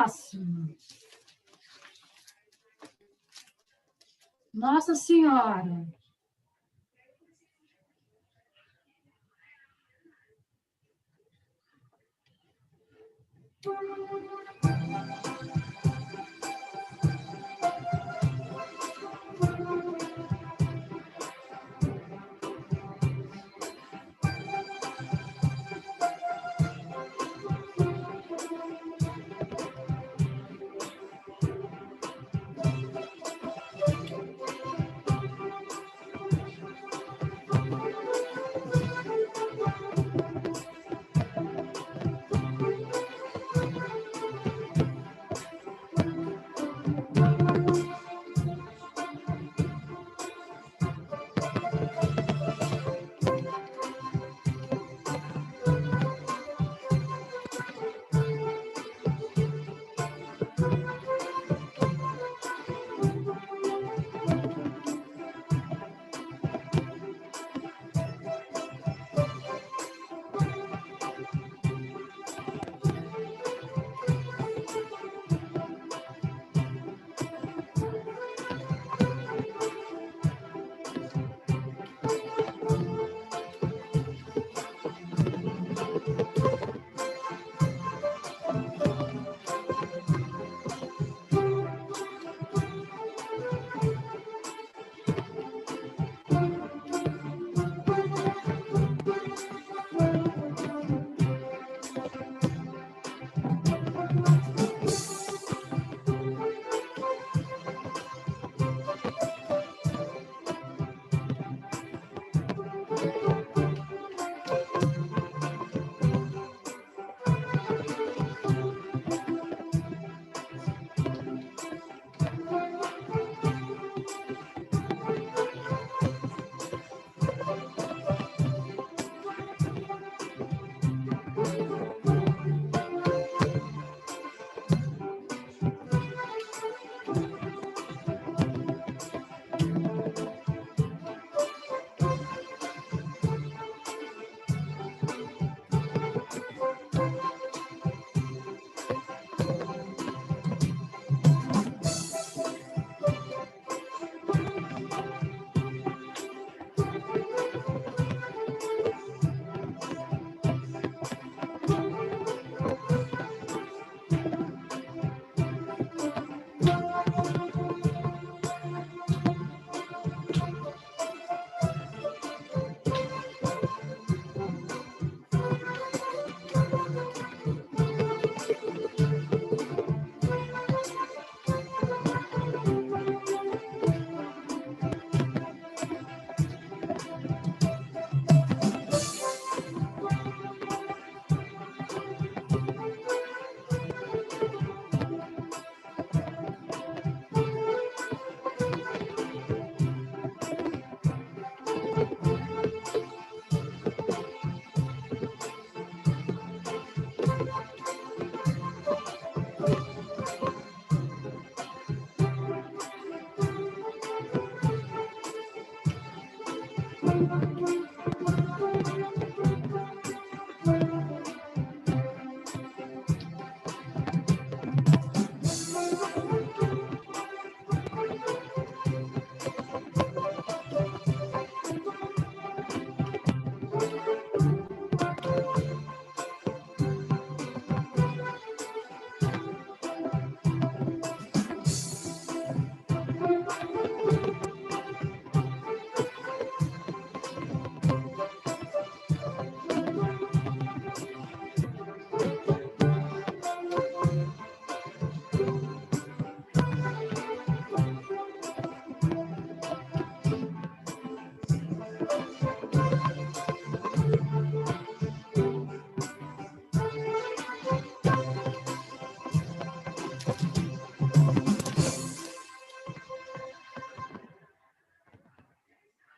Próximo. Nossa Senhora.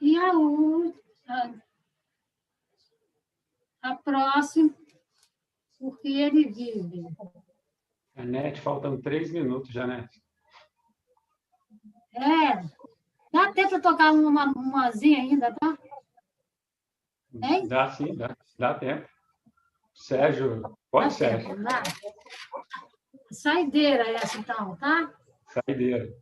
E a próxima, porque ele vive. Janete, faltam 3 minutos, Janete. Dá até para tocar umazinha ainda, tá? Hein? Dá sim, dá tempo. Sérgio, pode, Sérgio. Saideira essa, então, tá? Saideira.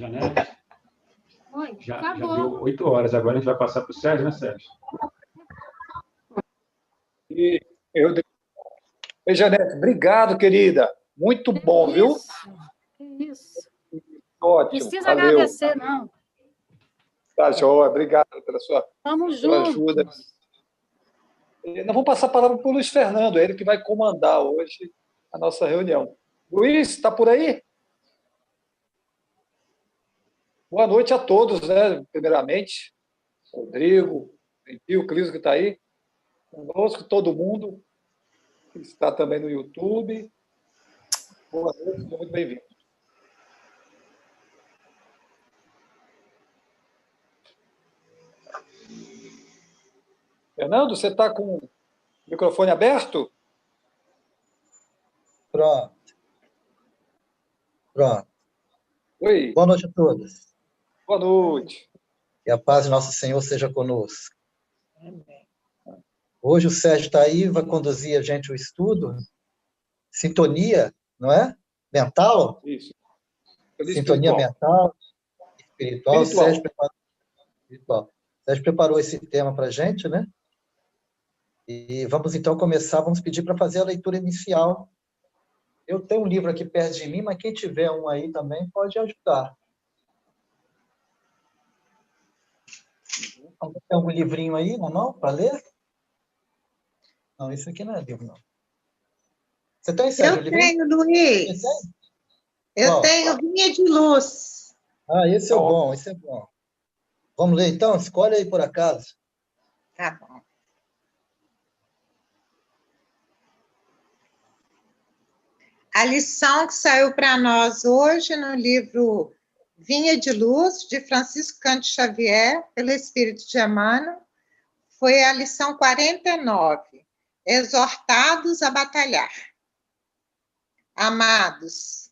Janete? Oi, Já acabou. deu 8 horas. Agora a gente vai passar para o Sérgio, né, Sérgio? E eu... Ei, Janete, obrigado, querida. Muito bom, viu? Isso. Ótimo. Precisa Valeu. agradecer, não. Tá, joia. Obrigado pela sua Vamos ajuda. juntos. Nós vamos passar a palavra para o Luiz Fernando, é ele que vai comandar hoje a nossa reunião. Luiz, está por aí? Boa noite a todos, né? Primeiramente, Rodrigo, o Cris que está aí, conosco, todo mundo que está também no YouTube. Boa noite, sejam muito bem-vindos. Fernando, você está com o microfone aberto? Pronto. Oi. Boa noite a todos. Boa noite. Que a paz de nosso Senhor seja conosco. Hoje o Sérgio está aí, vai conduzir a gente o estudo. Sintonia, não é? Mental? Isso. Sintonia mental, espiritual. Espiritual. Sérgio preparou esse tema para a gente, né? E vamos então começar, vamos pedir para fazer a leitura inicial. Eu tenho um livro aqui perto de mim, mas quem tiver um aí também pode ajudar. Tem algum livrinho aí na mão para ler? Não, isso aqui não é livro, não. Você tem, Sérgio? Eu tenho, Luiz. Eu tenho Vinha de Luz. Ah, esse é bom, esse é bom. Vamos ler, então? Escolhe aí, por acaso. Tá bom. A lição que saiu para nós hoje no livro Vinha de Luz, de Francisco Cândido Xavier, pelo Espírito de Emmanuel, foi a lição 49, Exortados a Batalhar. Amados,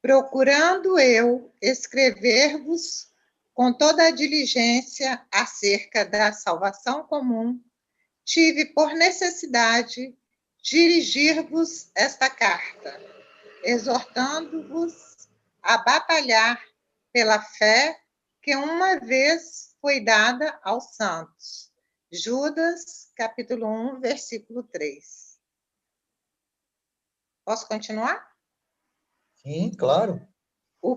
procurando eu escrever-vos com toda a diligência acerca da salvação comum, tive por necessidade dirigir-vos esta carta, exortando-vos a batalhar pela fé que uma vez foi dada aos santos. Judas, capítulo 1, versículo 3. Posso continuar? Sim, claro. O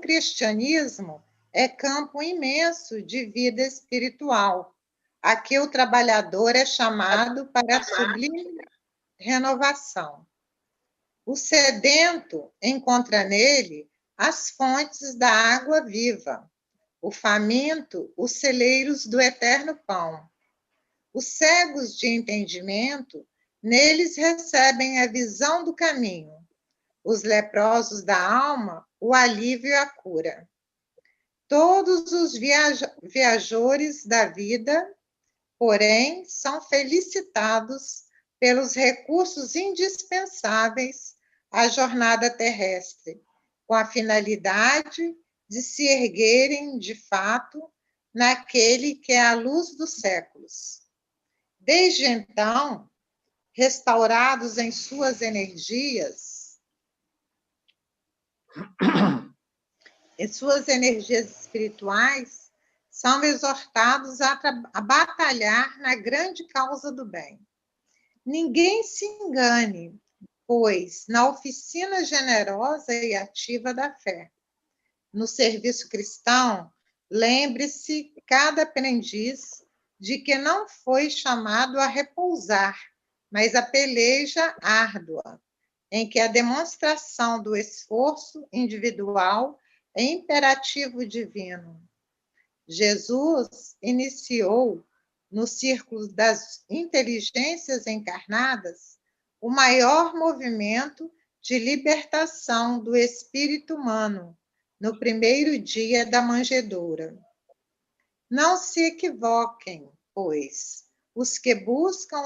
cristianismo é campo imenso de vida espiritual, a que o trabalhador é chamado para a sublime renovação. O sedento encontra nele as fontes da água viva, o faminto, os celeiros do eterno pão. Os cegos de entendimento, neles recebem a visão do caminho. Os leprosos da alma, o alívio e a cura. Todos os viajores da vida, porém, são felicitados pelos recursos indispensáveis à jornada terrestre, com a finalidade de se erguerem, de fato, naquele que é a luz dos séculos. Desde então, restaurados em suas energias espirituais, são exortados a batalhar na grande causa do bem. Ninguém se engane, pois, na oficina generosa e ativa da fé. No serviço cristão, lembre-se cada aprendiz de que não foi chamado a repousar, mas a peleja árdua, em que a demonstração do esforço individual é imperativo divino. Jesus iniciou, no círculo das inteligências encarnadas, o maior movimento de libertação do espírito humano, no primeiro dia da manjedoura. Não se equivoquem, pois, os que buscam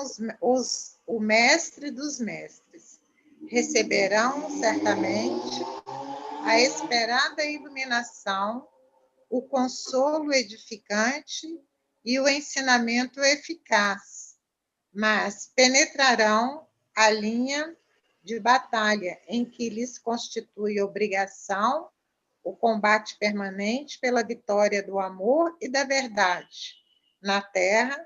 o mestre dos mestres receberão certamente a esperada iluminação, o consolo edificante e o ensinamento eficaz, mas penetrarão a linha de batalha em que lhes constitui obrigação o combate permanente pela vitória do amor e da verdade na terra,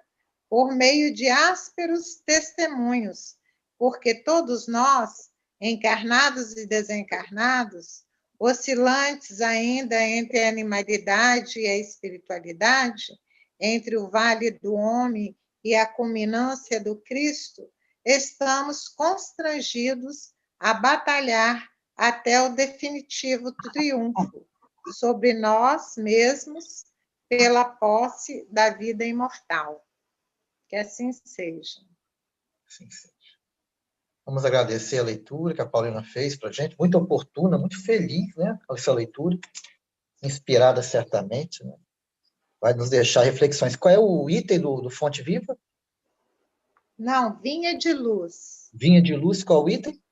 por meio de ásperos testemunhos, porque todos nós, encarnados e desencarnados, oscilantes ainda entre a animalidade e a espiritualidade, entre o vale do homem e a culminância do Cristo, estamos constrangidos a batalhar até o definitivo triunfo sobre nós mesmos pela posse da vida imortal. Que assim seja. Assim seja. Vamos agradecer a leitura que a Paulina fez para a gente, muito oportuna, muito feliz, né, com essa leitura, inspirada certamente, né? Vai nos deixar reflexões. Qual é o item do Fonte Viva? Não, Vinha de Luz. Vinha de Luz, qual o item?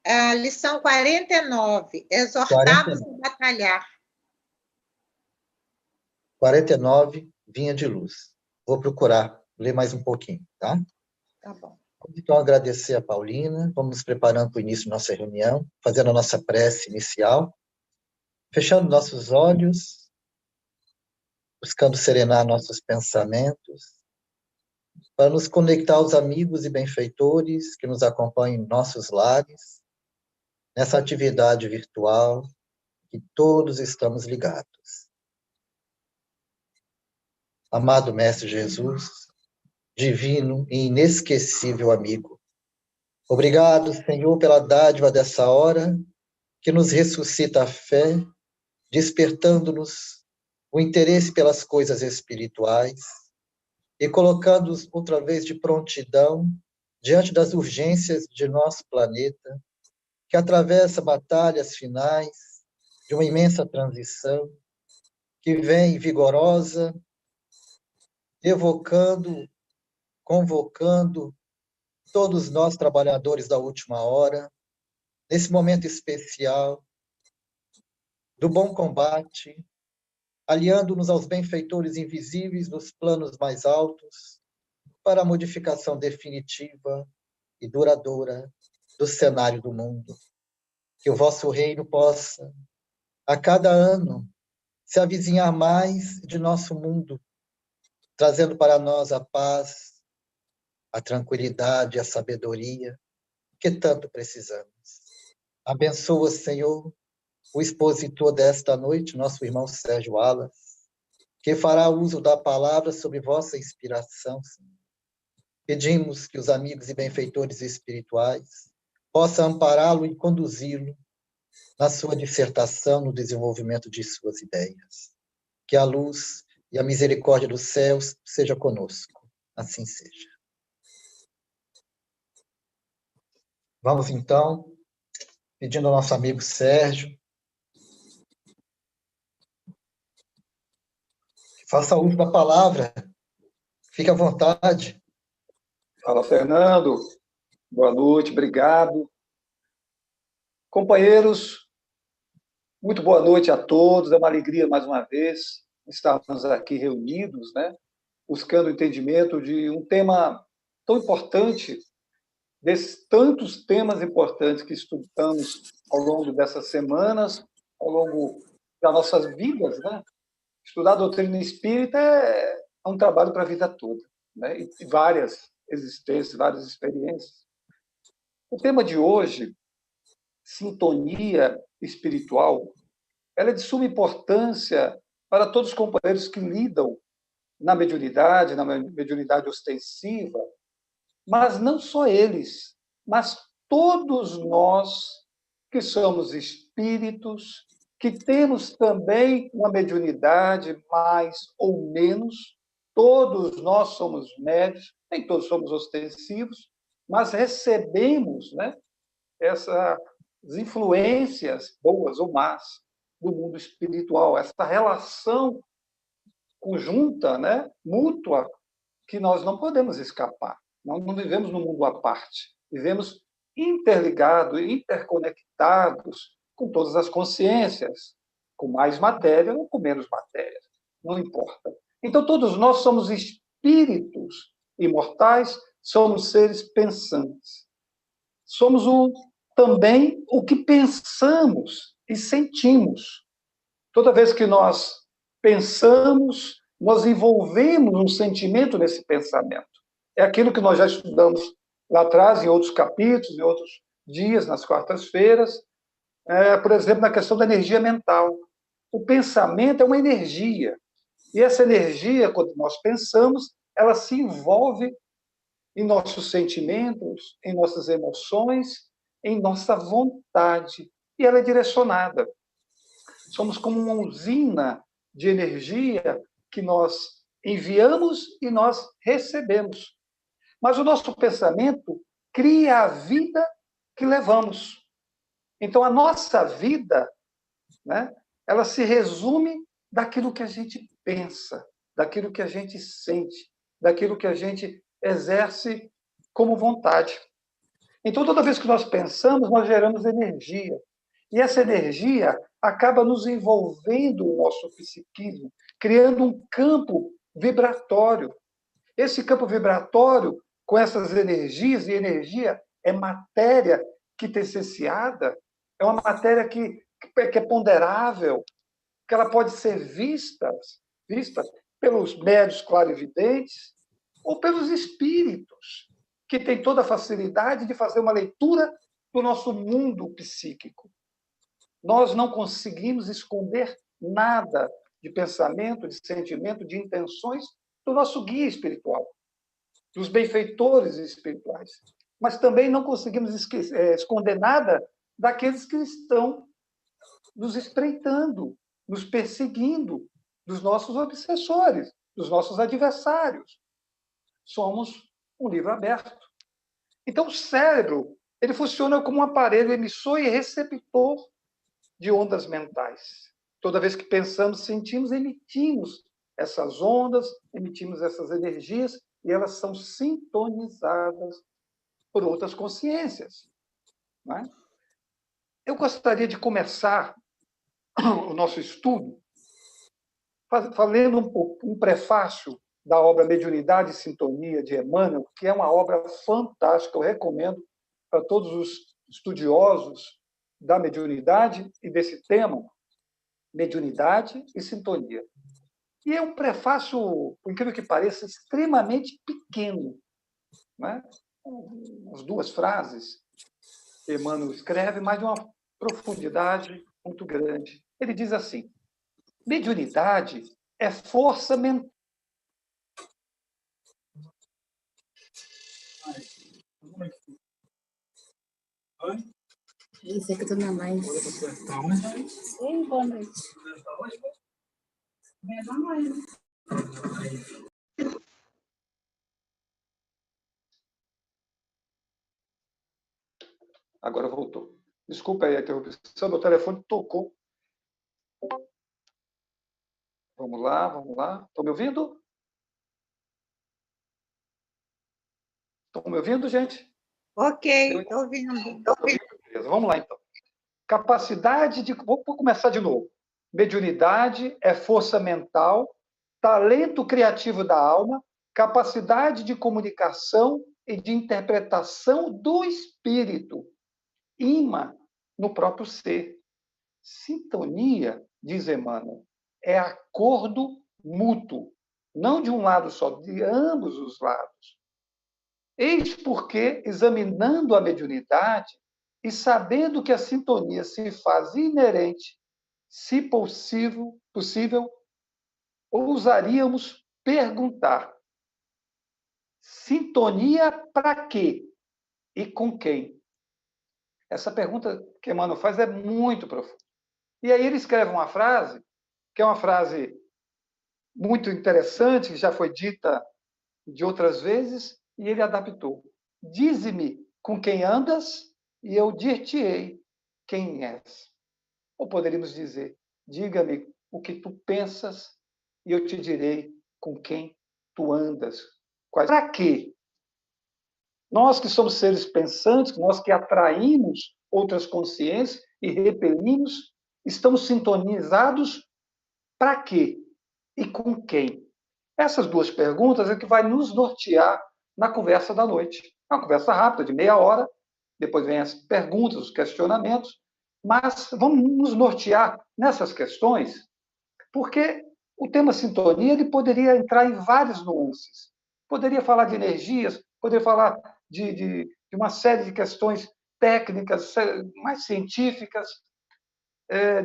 A lição 49, exortados 49. a batalhar. 49, Vinha de Luz. Vou procurar ler mais um pouquinho, tá? Tá bom. Então, agradecer a Paulina, vamos nos preparando para o início da nossa reunião, fazendo a nossa prece inicial, fechando nossos olhos, buscando serenar nossos pensamentos, para nos conectar aos amigos e benfeitores que nos acompanham em nossos lares, nessa atividade virtual que todos estamos ligados. Amado Mestre Jesus, divino e inesquecível amigo, obrigado, Senhor, pela dádiva dessa hora que nos ressuscita a fé, despertando-nos o interesse pelas coisas espirituais e colocando-nos outra vez de prontidão diante das urgências de nosso planeta, que atravessa batalhas finais de uma imensa transição, que vem vigorosa, evocando, convocando todos nós, trabalhadores da última hora, nesse momento especial do bom combate, aliando-nos aos benfeitores invisíveis nos planos mais altos, para a modificação definitiva e duradoura do cenário do mundo. Que o vosso reino possa, a cada ano, se avizinhar mais de nosso mundo, trazendo para nós a paz, a tranquilidade, a sabedoria que tanto precisamos. Abençoa, Senhor, o expositor desta noite, nosso irmão Sérgio Alas, que fará uso da palavra sob vossa inspiração, Senhor. Pedimos que os amigos e benfeitores espirituais possam ampará-lo e conduzi-lo na sua dissertação, no desenvolvimento de suas ideias. Que a luz e a misericórdia dos céus seja conosco. Assim seja. Vamos, então, pedindo ao nosso amigo Sérgio que faça uso da palavra. Fique à vontade. Fala, Fernando. Boa noite, obrigado. Companheiros, muito boa noite a todos. É uma alegria, mais uma vez, estarmos aqui reunidos, né, buscando o entendimento de um tema tão importante, desses tantos temas importantes que estudamos ao longo dessas semanas, ao longo das nossas vidas, né? Estudar a doutrina espírita é um trabalho para a vida toda, né? E várias existências, várias experiências. O tema de hoje, sintonia espiritual, ela é de suma importância para todos os companheiros que lidam na mediunidade ostensiva, mas não só eles, mas todos nós que somos espíritos, que temos também uma mediunidade mais ou menos, todos nós somos médios, nem todos somos ostensivos, mas recebemos, né, essas influências, boas ou más, do mundo espiritual, essa relação conjunta, né, mútua, que nós não podemos escapar. Nós não vivemos num mundo à parte. Vivemos interligados, interconectados com todas as consciências, com mais matéria ou com menos matéria. Não importa. Então, todos nós somos espíritos imortais, somos seres pensantes. Somos também o que pensamos e sentimos. Toda vez que nós pensamos, nós envolvemos um sentimento nesse pensamento. É aquilo que nós já estudamos lá atrás, em outros capítulos, em outros dias, nas quartas-feiras, por exemplo, na questão da energia mental. O pensamento é uma energia. E essa energia, quando nós pensamos, ela se envolve em nossos sentimentos, em nossas emoções, em nossa vontade. E ela é direcionada. Somos como uma usina de energia que nós enviamos e nós recebemos. Mas o nosso pensamento cria a vida que levamos. Então, a nossa vida, né, ela se resume daquilo que a gente pensa, daquilo que a gente sente, daquilo que a gente exerce como vontade. Então, toda vez que nós pensamos, nós geramos energia. E essa energia acaba nos envolvendo o nosso psiquismo, criando um campo vibratório. Esse campo vibratório, com essas energias, e energia é matéria quintessenciada, é uma matéria que é ponderável, que ela pode ser vista pelos médiuns clarividentes ou pelos espíritos, que têm toda a facilidade de fazer uma leitura do nosso mundo psíquico. Nós não conseguimos esconder nada de pensamento, de sentimento, de intenções do nosso guia espiritual, dos benfeitores espirituais. Mas também não conseguimos esconder nada daqueles que estão nos espreitando, nos perseguindo, dos nossos obsessores, dos nossos adversários. Somos um livro aberto. Então, o cérebro, ele funciona como um aparelho emissor e receptor de ondas mentais. Toda vez que pensamos, sentimos, emitimos essas ondas, emitimos essas energias, e elas são sintonizadas por outras consciências. Não é? Eu gostaria de começar o nosso estudo fazendo um prefácio da obra Mediunidade e Sintonia, de Emmanuel, que é uma obra fantástica, eu recomendo para todos os estudiosos da mediunidade e desse tema, mediunidade e sintonia. E é um prefácio, por incrível que pareça, extremamente pequeno, né? As 2 frases que Emmanuel escreve, mas de uma profundidade muito grande. Ele diz assim: mediunidade é força mental. Isso é que eu tô na live. Oi, boa noite. Agora voltou. Desculpa aí a interrupção, meu telefone tocou. Vamos lá, vamos lá. Estão me ouvindo? Estão me ouvindo, gente? Ok, estou ouvindo. Beleza, vamos lá, então. Capacidade de... Vou começar de novo. Mediunidade é força mental, talento criativo da alma, capacidade de comunicação e de interpretação do espírito, imã no próprio ser. Sintonia, diz Emmanuel, é acordo mútuo, não de um lado só, de ambos os lados. Eis porque, examinando a mediunidade e sabendo que a sintonia se faz inerente, se possível, ousaríamos perguntar: sintonia para quê e com quem? Essa pergunta que Emmanuel faz é muito profunda. E aí ele escreve uma frase, que é uma frase muito interessante, que já foi dita de outras vezes, e ele adaptou. Dize-me com quem andas, e eu dir-te-ei quem és. Ou poderíamos dizer, diga-me o que tu pensas, e eu te direi com quem tu andas. Para quê? Nós que somos seres pensantes, nós que atraímos outras consciências e repelimos, estamos sintonizados para quê? E com quem? Essas 2 perguntas é que vai nos nortear na conversa da noite. É uma conversa rápida, de meia hora, depois vem as perguntas, os questionamentos, mas vamos nos nortear nessas questões, porque o tema sintonia ele poderia entrar em várias nuances. Poderia falar de energias, poderia falar de uma série de questões técnicas, mais científicas,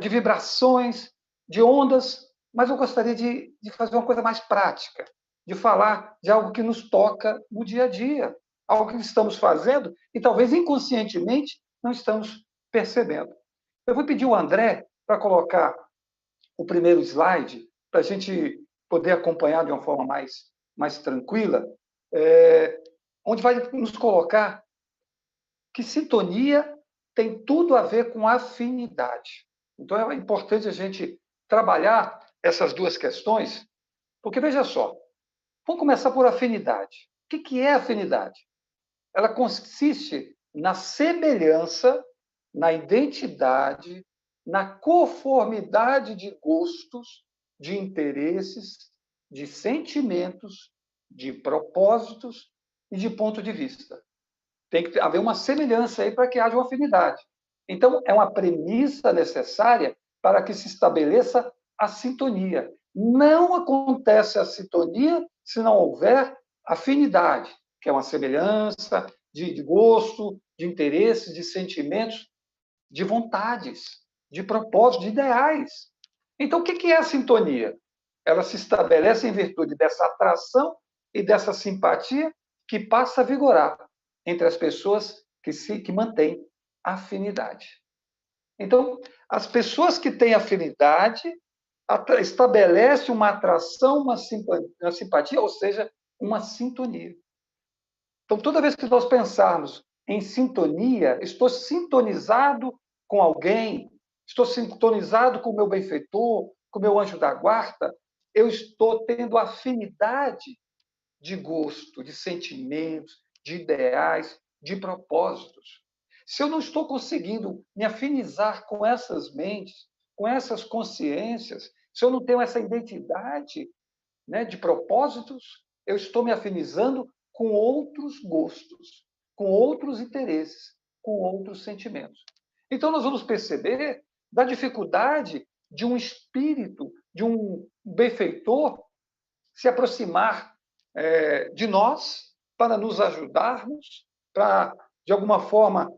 de vibrações, de ondas, mas eu gostaria de fazer uma coisa mais prática, de falar de algo que nos toca no dia a dia, algo que estamos fazendo e talvez inconscientemente não estamos percebendo. Eu vou pedir o André para colocar o primeiro slide, para a gente poder acompanhar de uma forma mais tranquila, onde vai nos colocar que sintonia tem tudo a ver com afinidade. Então, é importante a gente trabalhar essas 2 questões, porque, veja só, vamos começar por afinidade. O que é afinidade? Ela consiste na semelhança, na identidade, na conformidade de gostos, de interesses, de sentimentos, de propósitos e de ponto de vista. Tem que haver uma semelhança aí para que haja uma afinidade. Então, é uma premissa necessária para que se estabeleça a sintonia. Não acontece a sintonia se não houver afinidade, que é uma semelhança de gosto, de interesses, de sentimentos, de vontades, de propósitos, de ideais. Então, o que é a sintonia? Ela se estabelece em virtude dessa atração e dessa simpatia que passa a vigorar entre as pessoas que mantêm afinidade. Então, as pessoas que têm afinidade estabelecem uma atração, uma simpatia, ou seja, uma sintonia. Então, toda vez que nós pensarmos em sintonia, estou sintonizado com alguém, estou sintonizado com o meu benfeitor, com o meu anjo da guarda, eu estou tendo afinidade de gosto, de sentimentos, de ideais, de propósitos. Se eu não estou conseguindo me afinizar com essas mentes, com essas consciências, se eu não tenho essa identidade, né, de propósitos, eu estou me afinizando com outros gostos, com outros interesses, com outros sentimentos. Então, nós vamos perceber da dificuldade de um espírito, de um benfeitor, se aproximar de nós para nos ajudarmos, para, de alguma forma,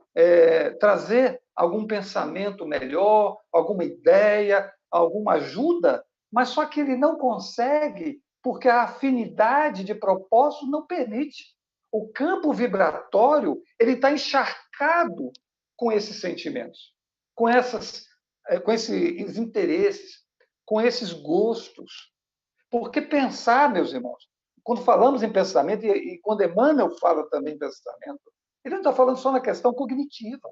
trazer algum pensamento melhor, alguma ideia, alguma ajuda, mas só que ele não consegue porque a afinidade de propósito não permite. O campo vibratório ele está encharcado com esses sentimentos, com esses interesses, com esses gostos. Porque pensar, meus irmãos, quando falamos em pensamento, e quando Emmanuel fala também em pensamento, ele não está falando só na questão cognitiva,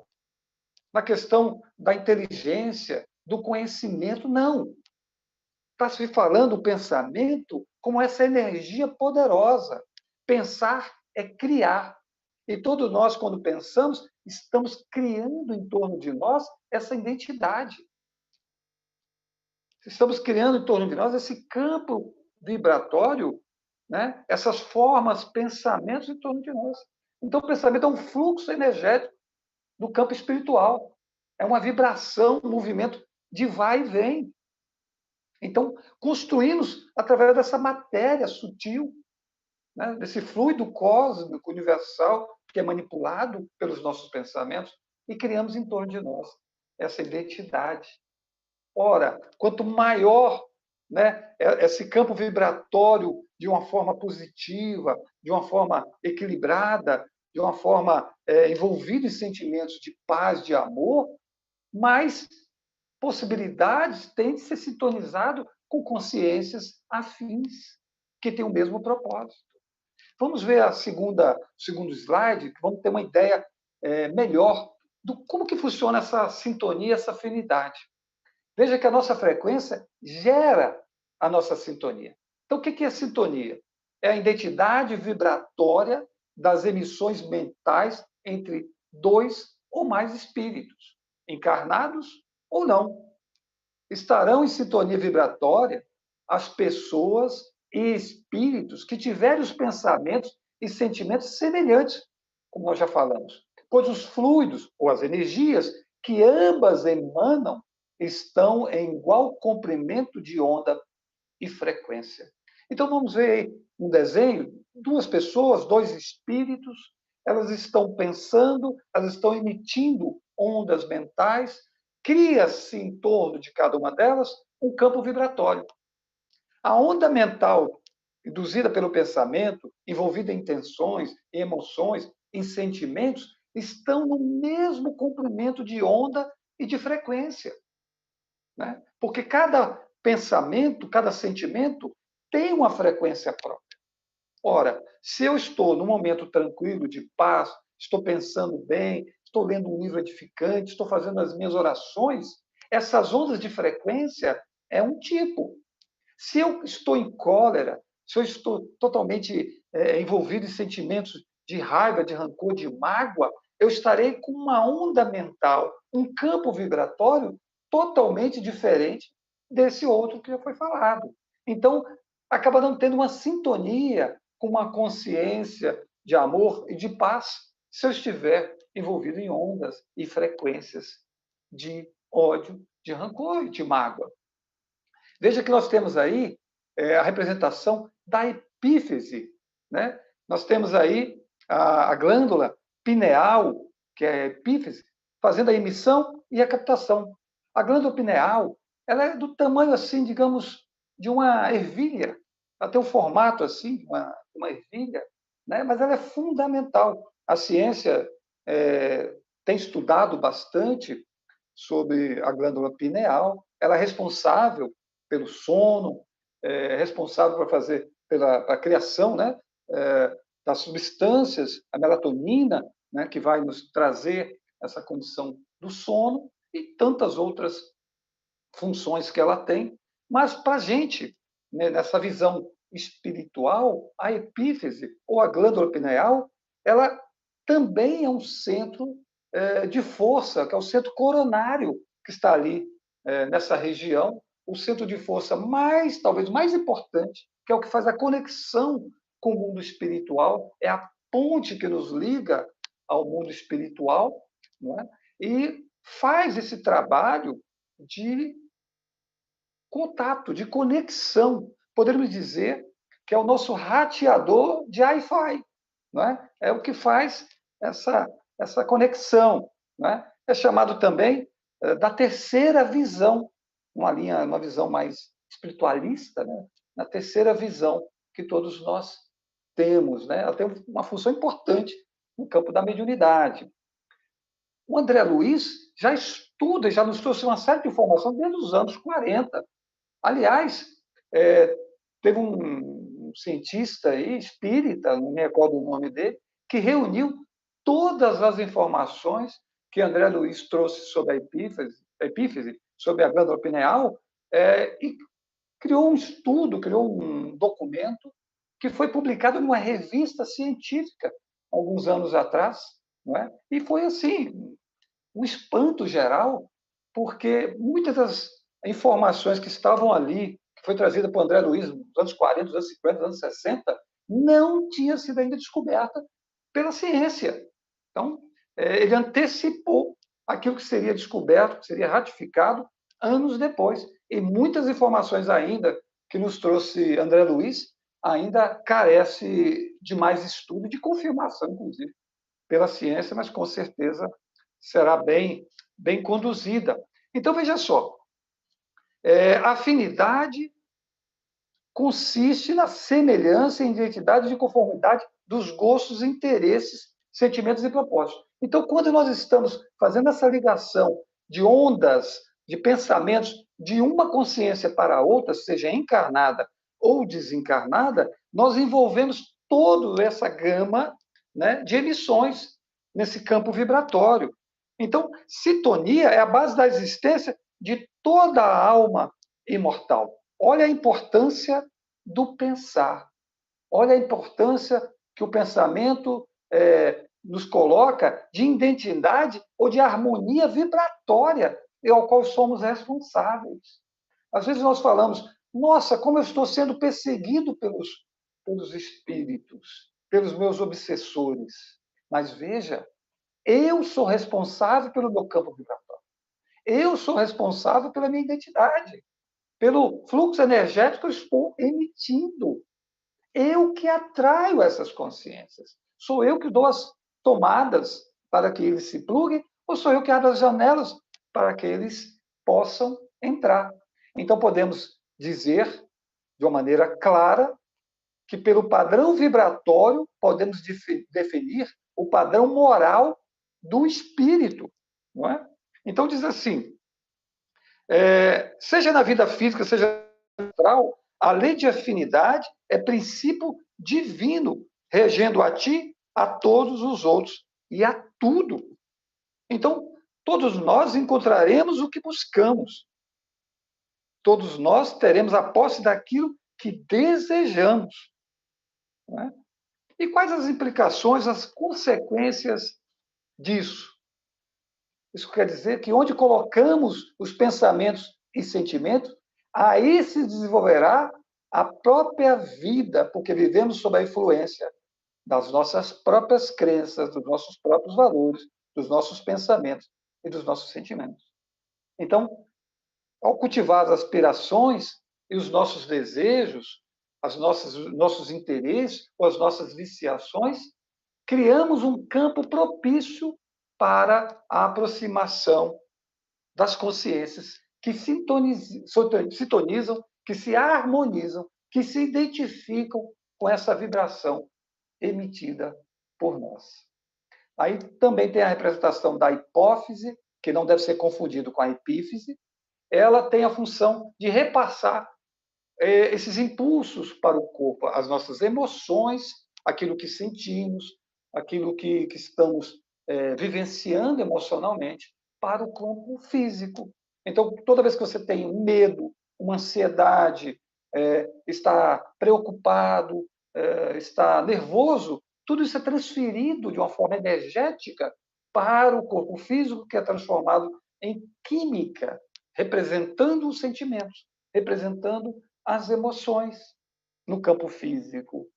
na questão da inteligência, do conhecimento, não. Está se falando o pensamento como essa energia poderosa. Pensar é criar. E todos nós, quando pensamos, estamos criando em torno de nós essa identidade. Estamos criando em torno de nós esse campo vibratório, né? Essas formas, pensamentos em torno de nós. Então, o pensamento é um fluxo energético do campo espiritual. É uma vibração, um movimento de vai e vem. Então, construímos através dessa matéria sutil, né? Desse fluido cósmico, universal, que é manipulado pelos nossos pensamentos, e criamos em torno de nós essa identidade. Ora, quanto maior, né, esse campo vibratório de uma forma positiva, de uma forma equilibrada, de uma forma envolvida em sentimentos de paz, de amor, mais possibilidades tem de ser sintonizado com consciências afins, que têm o mesmo propósito. Vamos ver o segundo slide, que vamos ter uma ideia melhor do como que funciona essa sintonia, essa afinidade. Veja que a nossa frequência gera a nossa sintonia. Então, o que é sintonia? É a identidade vibratória das emissões mentais entre dois ou mais espíritos, encarnados ou não. Estarão em sintonia vibratória as pessoas e espíritos que tiverem os pensamentos e sentimentos semelhantes, como nós já falamos, pois os fluidos ou as energias que ambas emanam estão em igual comprimento de onda e frequência. Então, vamos ver aí um desenho, duas pessoas, dois espíritos, elas estão pensando, elas estão emitindo ondas mentais, cria-se em torno de cada uma delas um campo vibratório. A onda mental induzida pelo pensamento, envolvida em intenções, em emoções, em sentimentos, estão no mesmo comprimento de onda e de frequência. Né? Porque cada pensamento, cada sentimento tem uma frequência própria. Ora, se eu estou num momento tranquilo, de paz, estou pensando bem, estou lendo um livro edificante, estou fazendo as minhas orações, essas ondas de frequência é um tipo. Se eu estou em cólera, se eu estou totalmente envolvido em sentimentos de raiva, de rancor, de mágoa, eu estarei com uma onda mental, um campo vibratório totalmente diferente desse outro que já foi falado. Então, acaba não tendo uma sintonia com uma consciência de amor e de paz se eu estiver envolvido em ondas e frequências de ódio, de rancor e de mágoa. Veja que nós temos aí a representação da epífise. Né? Nós temos aí a glândula pineal, que é a epífise, fazendo a emissão e a captação. A glândula pineal, ela é do tamanho, assim, digamos, de uma ervilha. Ela tem um formato, assim, uma ervilha, né? Mas ela é fundamental. A ciência tem estudado bastante sobre a glândula pineal. Ela é responsável pelo sono, responsável pela criação, né? Das substâncias, a melatonina, né? Que vai nos trazer essa condição do sono, e tantas outras funções que ela tem. Mas, para a gente, né, nessa visão espiritual, a epífise, ou a glândula pineal, ela também é um centro de força, que é o centro coronário que está ali nessa região, o centro de força talvez mais importante que é o que faz a conexão com o mundo espiritual, é a ponte que nos liga ao mundo espiritual, não é? E faz esse trabalho de contato, de conexão. Podemos dizer que é o nosso rateador de Wi-Fi, não é? É o que faz essa conexão, não é? É chamado também da terceira visão, uma visão mais espiritualista, né? Na terceira visão que todos nós temos, né? Ela tem uma função importante no campo da mediunidade. O André Luiz já estuda, já nos trouxe uma série de informações desde os anos 40. Aliás, teve um cientista aí, espírita, não me recordo o nome dele, que reuniu todas as informações que André Luiz trouxe sobre a epífise, sobre a glândula pineal, e criou um estudo, criou um documento que foi publicado numa revista científica alguns anos atrás, não é? E foi assim um espanto geral, porque muitas das informações que estavam ali, que foi trazida por André Luiz nos anos 40, nos anos 50, nos anos 60, não tinha sido ainda descoberta pela ciência. Então, ele antecipou aquilo que seria descoberto, que seria ratificado anos depois. E muitas informações ainda que nos trouxe André Luiz ainda carece de mais estudo, de confirmação, inclusive, pela ciência, mas com certeza será bem conduzida. Então, veja só, a afinidade consiste na semelhança e identidade de conformidade dos gostos, interesses, sentimentos e propósitos. Então, quando nós estamos fazendo essa ligação de ondas, de pensamentos de uma consciência para a outra, seja encarnada ou desencarnada, nós envolvemos toda essa gama, né, de emissões nesse campo vibratório. Então, sintonia é a base da existência de toda a alma imortal. Olha a importância do pensar. Olha a importância que o pensamento nos coloca de identidade ou de harmonia vibratória ao qual somos responsáveis. Às vezes nós falamos, nossa, como eu estou sendo perseguido pelos espíritos, pelos meus obsessores. Mas veja, eu sou responsável pelo meu campo vibratório. Eu sou responsável pela minha identidade, pelo fluxo energético que eu estou emitindo. Eu que atraio essas consciências. Sou eu que dou as tomadas para que eles se pluguem, ou sou eu que abro as janelas para que eles possam entrar. Então, podemos dizer, de uma maneira clara, que pelo padrão vibratório podemos definir o padrão moral do espírito, não é? Então diz assim, seja na vida física, seja na astral, a lei de afinidade é princípio divino, regendo a ti, a todos os outros e a tudo. Então, todos nós encontraremos o que buscamos. Todos nós teremos a posse daquilo que desejamos. Não é? E quais as implicações, as consequências disso? Isso quer dizer que onde colocamos os pensamentos e sentimentos, aí se desenvolverá a própria vida, porque vivemos sob a influência das nossas próprias crenças, dos nossos próprios valores, dos nossos pensamentos e dos nossos sentimentos. Então, ao cultivar as aspirações e os nossos desejos, nossos interesses ou as nossas viciações, criamos um campo propício para a aproximação das consciências que sintonizam, que se harmonizam, que se identificam com essa vibração emitida por nós. Aí também tem a representação da hipófise, que não deve ser confundido com a epífise. Ela tem a função de repassar esses impulsos para o corpo, as nossas emoções, aquilo que sentimos, aquilo que estamos vivenciando emocionalmente para o corpo físico. Então, toda vez que você tem um medo, uma ansiedade, está preocupado, está nervoso, tudo isso é transferido de uma forma energética para o corpo físico, que é transformado em química, representando os sentimentos, representando as emoções. no campo físico.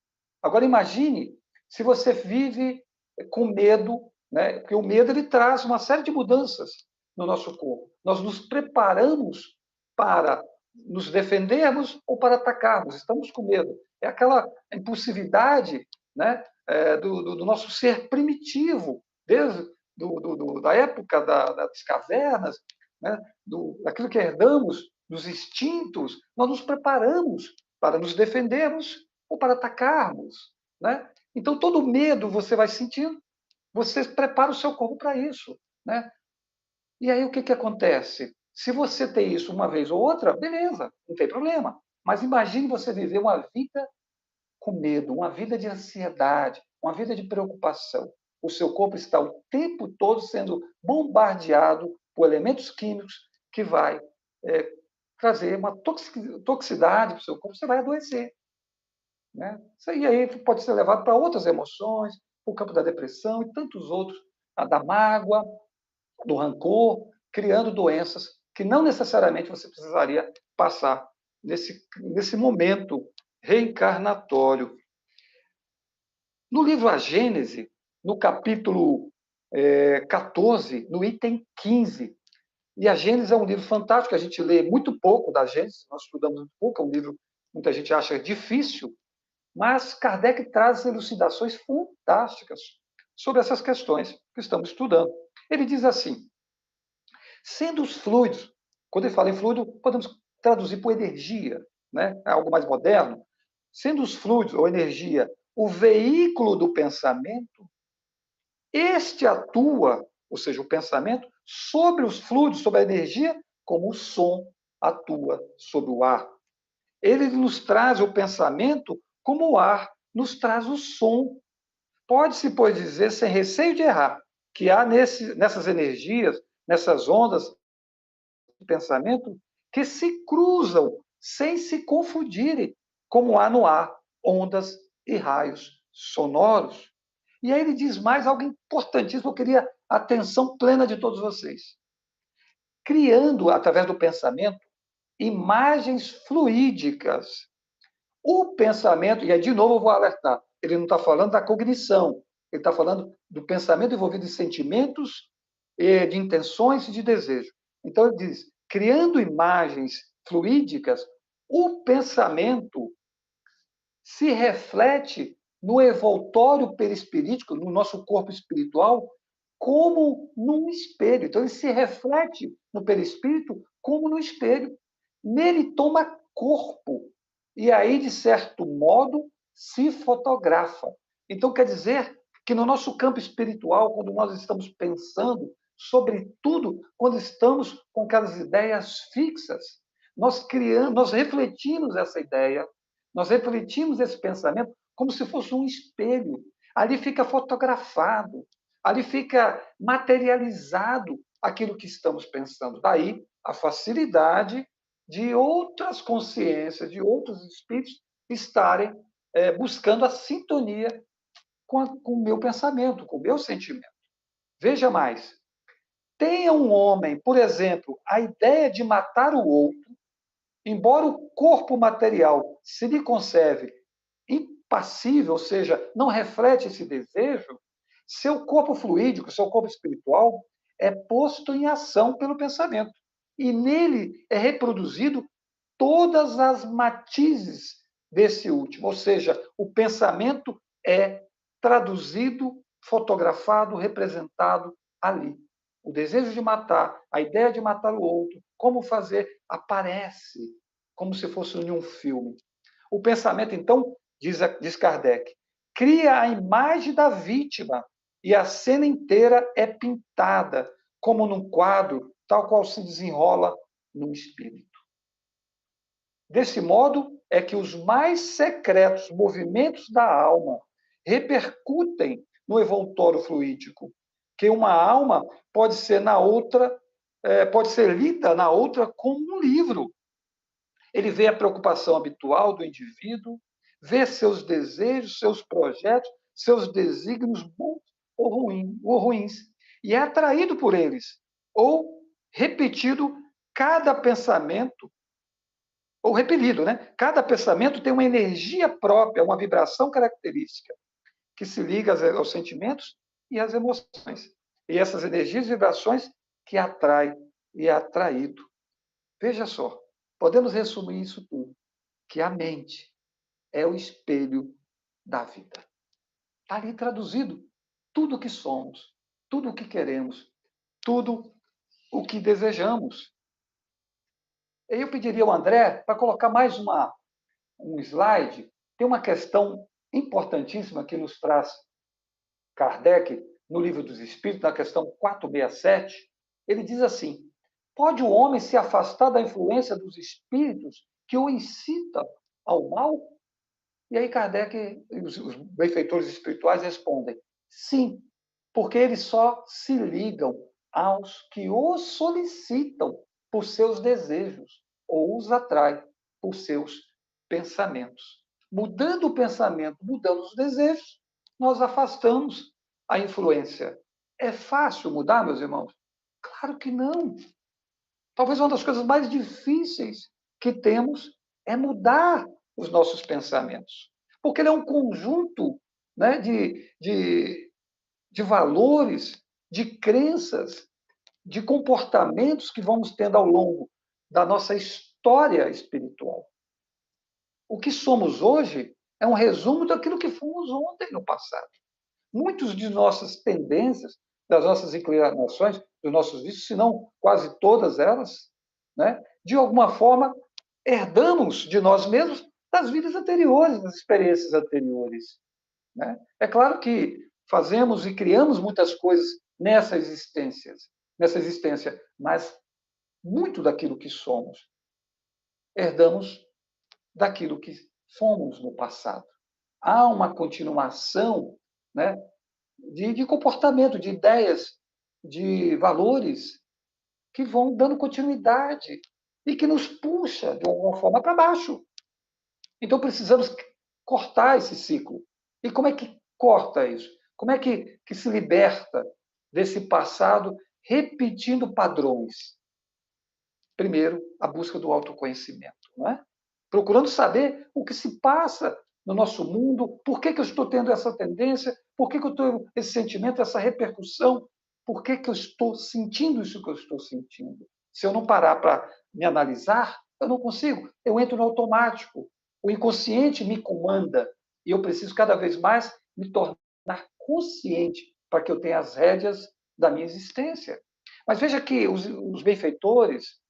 Agora, imagine se você vive com medo, né? Porque o medo ele traz uma série de mudanças no nosso corpo. Nós nos preparamos para nos defendermos ou para atacarmos. Estamos com medo. É aquela impulsividade, né? Do nosso ser primitivo, desde da época das cavernas, né? Daquilo que herdamos, dos instintos. Nós nos preparamos para nos defendermos ou para atacarmos, né? Então, todo medo você vai sentindo, você prepara o seu corpo para isso, né? E aí, o que acontece? Se você tem isso uma vez ou outra, beleza, não tem problema. Mas imagine você viver uma vida com medo, uma vida de ansiedade, uma vida de preocupação. O seu corpo está o tempo todo sendo bombardeado por elementos químicos que vai trazer uma toxicidade para o seu corpo, você vai adoecer. Né? E aí pode ser levado para outras emoções, o campo da depressão e tantos outros, a da mágoa, do rancor, criando doenças que não necessariamente você precisaria passar nesse momento reencarnatório. No livro A Gênese, no capítulo 14, no item 15, e a Gênese é um livro fantástico, a gente lê muito pouco da Gênese, nós estudamos muito pouco, é um livro que muita gente acha difícil, mas Kardec traz elucidações fantásticas sobre essas questões que estamos estudando. Ele diz assim, sendo os fluidos, quando ele fala em fluido, podemos traduzir por energia, né? É algo mais moderno. Sendo os fluidos, ou energia, o veículo do pensamento, este atua, ou seja, o pensamento, sobre os fluidos, sobre a energia, como o som atua sobre o ar. Ele nos traz o pensamento como o ar nos traz o som. Pode-se, pois, dizer, sem receio de errar, que há nessas energias, nessas ondas de pensamento, que se cruzam sem se confundirem, como há no ar ondas e raios sonoros. E aí ele diz mais algo importantíssimo, eu queria a atenção plena de todos vocês. Criando, através do pensamento, imagens fluídicas. O pensamento, e aí de novo eu vou alertar, ele não está falando da cognição, ele está falando do pensamento envolvido em sentimentos, de intenções e de desejo. Então ele diz, criando imagens fluídicas, o pensamento se reflete no envoltório perispirítico, no nosso corpo espiritual, como num espelho. Então ele se reflete no perispírito como no espelho. Nele toma corpo. E aí, de certo modo, se fotografa. Então, quer dizer que no nosso campo espiritual, quando nós estamos pensando, sobretudo quando estamos com aquelas ideias fixas, nós refletimos essa ideia, nós refletimos esse pensamento como se fosse um espelho. Ali fica fotografado, ali fica materializado aquilo que estamos pensando. Daí a facilidade de outras consciências, de outros espíritos estarem buscando a sintonia com o meu pensamento, com o meu sentimento. Veja mais. Tenha um homem, por exemplo, a ideia de matar o outro, embora o corpo material se lhe conserve impassível, ou seja, não reflete esse desejo, seu corpo fluídico, seu corpo espiritual é posto em ação pelo pensamento. E nele é reproduzido todas as matizes desse último, ou seja, o pensamento é traduzido, fotografado, representado ali. O desejo de matar, a ideia de matar o outro, como fazer, aparece como se fosse em um filme. O pensamento, então, diz Kardec, cria a imagem da vítima e a cena inteira é pintada como num quadro, tal qual se desenrola no espírito. Desse modo, é que os mais secretos movimentos da alma repercutem no envoltório fluídico, que uma alma pode ser lida na outra como um livro. Ele vê a preocupação habitual do indivíduo, vê seus desejos, seus projetos, seus desígnios bons ou ruins, e é atraído por eles, ou repetido cada pensamento ou repelido, né? Cada pensamento tem uma energia própria, uma vibração característica, que se liga aos sentimentos e às emoções. E essas energias e vibrações que atrai e é atraído. Veja só, podemos resumir isso tudo, que a mente é o espelho da vida. Está ali traduzido tudo o que somos, tudo o que queremos, tudo o que desejamos. Eu pediria ao André para colocar mais um slide. Tem uma questão importantíssima que nos traz Kardec no Livro dos Espíritos, na questão 467. Ele diz assim: pode o homem se afastar da influência dos espíritos que o incitam ao mal? E aí Kardec e os benfeitores espirituais respondem: sim, porque eles só se ligam aos que os solicitam por seus desejos ou os atrai por seus pensamentos. Mudando o pensamento, mudando os desejos, nós afastamos a influência. É fácil mudar, meus irmãos? Claro que não. Talvez uma das coisas mais difíceis que temos é mudar os nossos pensamentos. Porque ele é um conjunto, né, de valores, de crenças, de comportamentos que vamos tendo ao longo da nossa história espiritual. O que somos hoje é um resumo daquilo que fomos ontem no passado. Muitas de nossas tendências, das nossas inclinações, dos nossos vícios, se não quase todas elas, né, de alguma forma, herdamos de nós mesmos das vidas anteriores, das experiências anteriores. Né? É claro que fazemos e criamos muitas coisas nessa existência, mas muito daquilo que somos herdamos daquilo que fomos no passado. Há uma continuação, né, de comportamento, de ideias, de valores que vão dando continuidade e que nos puxa, de alguma forma, para baixo. Então, precisamos cortar esse ciclo. E como é que corta isso? Como é que se liberta desse passado repetindo padrões? Primeiro, a busca do autoconhecimento, não é? Procurando saber o que se passa no nosso mundo, por que eu estou tendo essa tendência, por que eu tenho esse sentimento, essa repercussão, por que eu estou sentindo isso que eu estou sentindo. Se eu não parar para me analisar, eu não consigo, eu entro no automático. O inconsciente me comanda e eu preciso cada vez mais me tornar consciente para que eu tenha as rédeas da minha existência. Mas veja que os benfeitores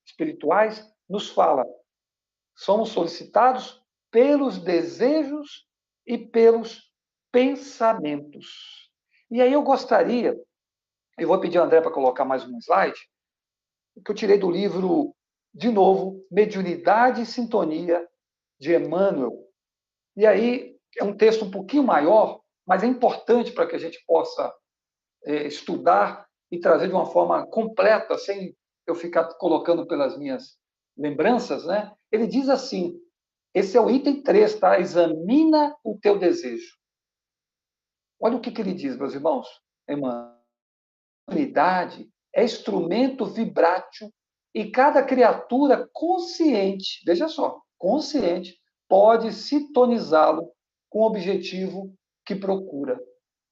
espirituais nos falam: somos solicitados pelos desejos e pelos pensamentos. E aí eu gostaria, eu vou pedir ao André para colocar mais um slide, que eu tirei do livro, de novo, Mediunidade e Sintonia, de Emmanuel. E aí é um texto um pouquinho maior, mas é importante para que a gente possa estudar e trazer de uma forma completa, sem eu ficar colocando pelas minhas lembranças, né? Ele diz assim, esse é o item 3, tá? Examina o teu desejo. Olha o que ele diz, meus irmãos. Emmanuel. A unidade é instrumento vibrátil e cada criatura consciente, veja só, consciente, pode sintonizá-lo com o objetivo que procura.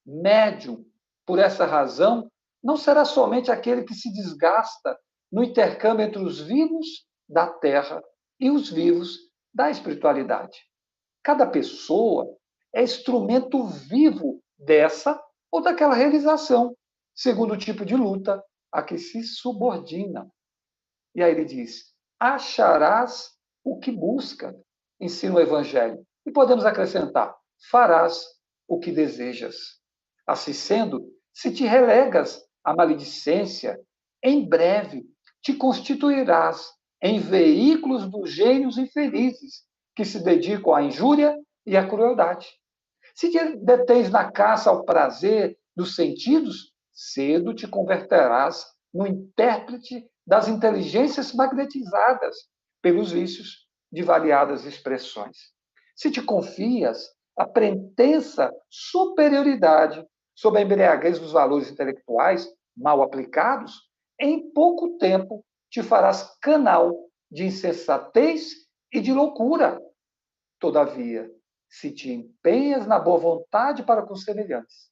Médium, por essa razão, não será somente aquele que se desgasta no intercâmbio entre os vivos da Terra e os vivos da espiritualidade. Cada pessoa é instrumento vivo dessa ou daquela realização, segundo o tipo de luta a que se subordina. E aí ele diz: acharás o que busca, ensina o Evangelho. E podemos acrescentar: farás o que desejas. Assim sendo, se te relegas à maledicência, em breve te constituirás em veículos dos gênios infelizes que se dedicam à injúria e à crueldade. Se te detens na caça ao prazer dos sentidos, cedo te converterás no intérprete das inteligências magnetizadas pelos vícios de variadas expressões. Se te confias à pretensa superioridade sob a embriaguez dos valores intelectuais mal aplicados, em pouco tempo te farás canal de insensatez e de loucura. Todavia, se te empenhas na boa vontade para com os semelhantes,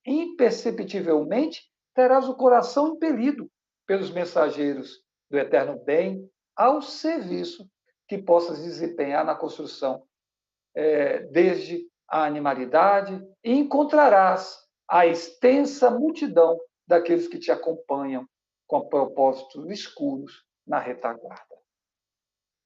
imperceptivelmente terás o coração impelido pelos mensageiros do eterno bem ao serviço que possas desempenhar na construção, desde a animalidade, e encontrarás a extensa multidão daqueles que te acompanham com propósitos escuros na retaguarda.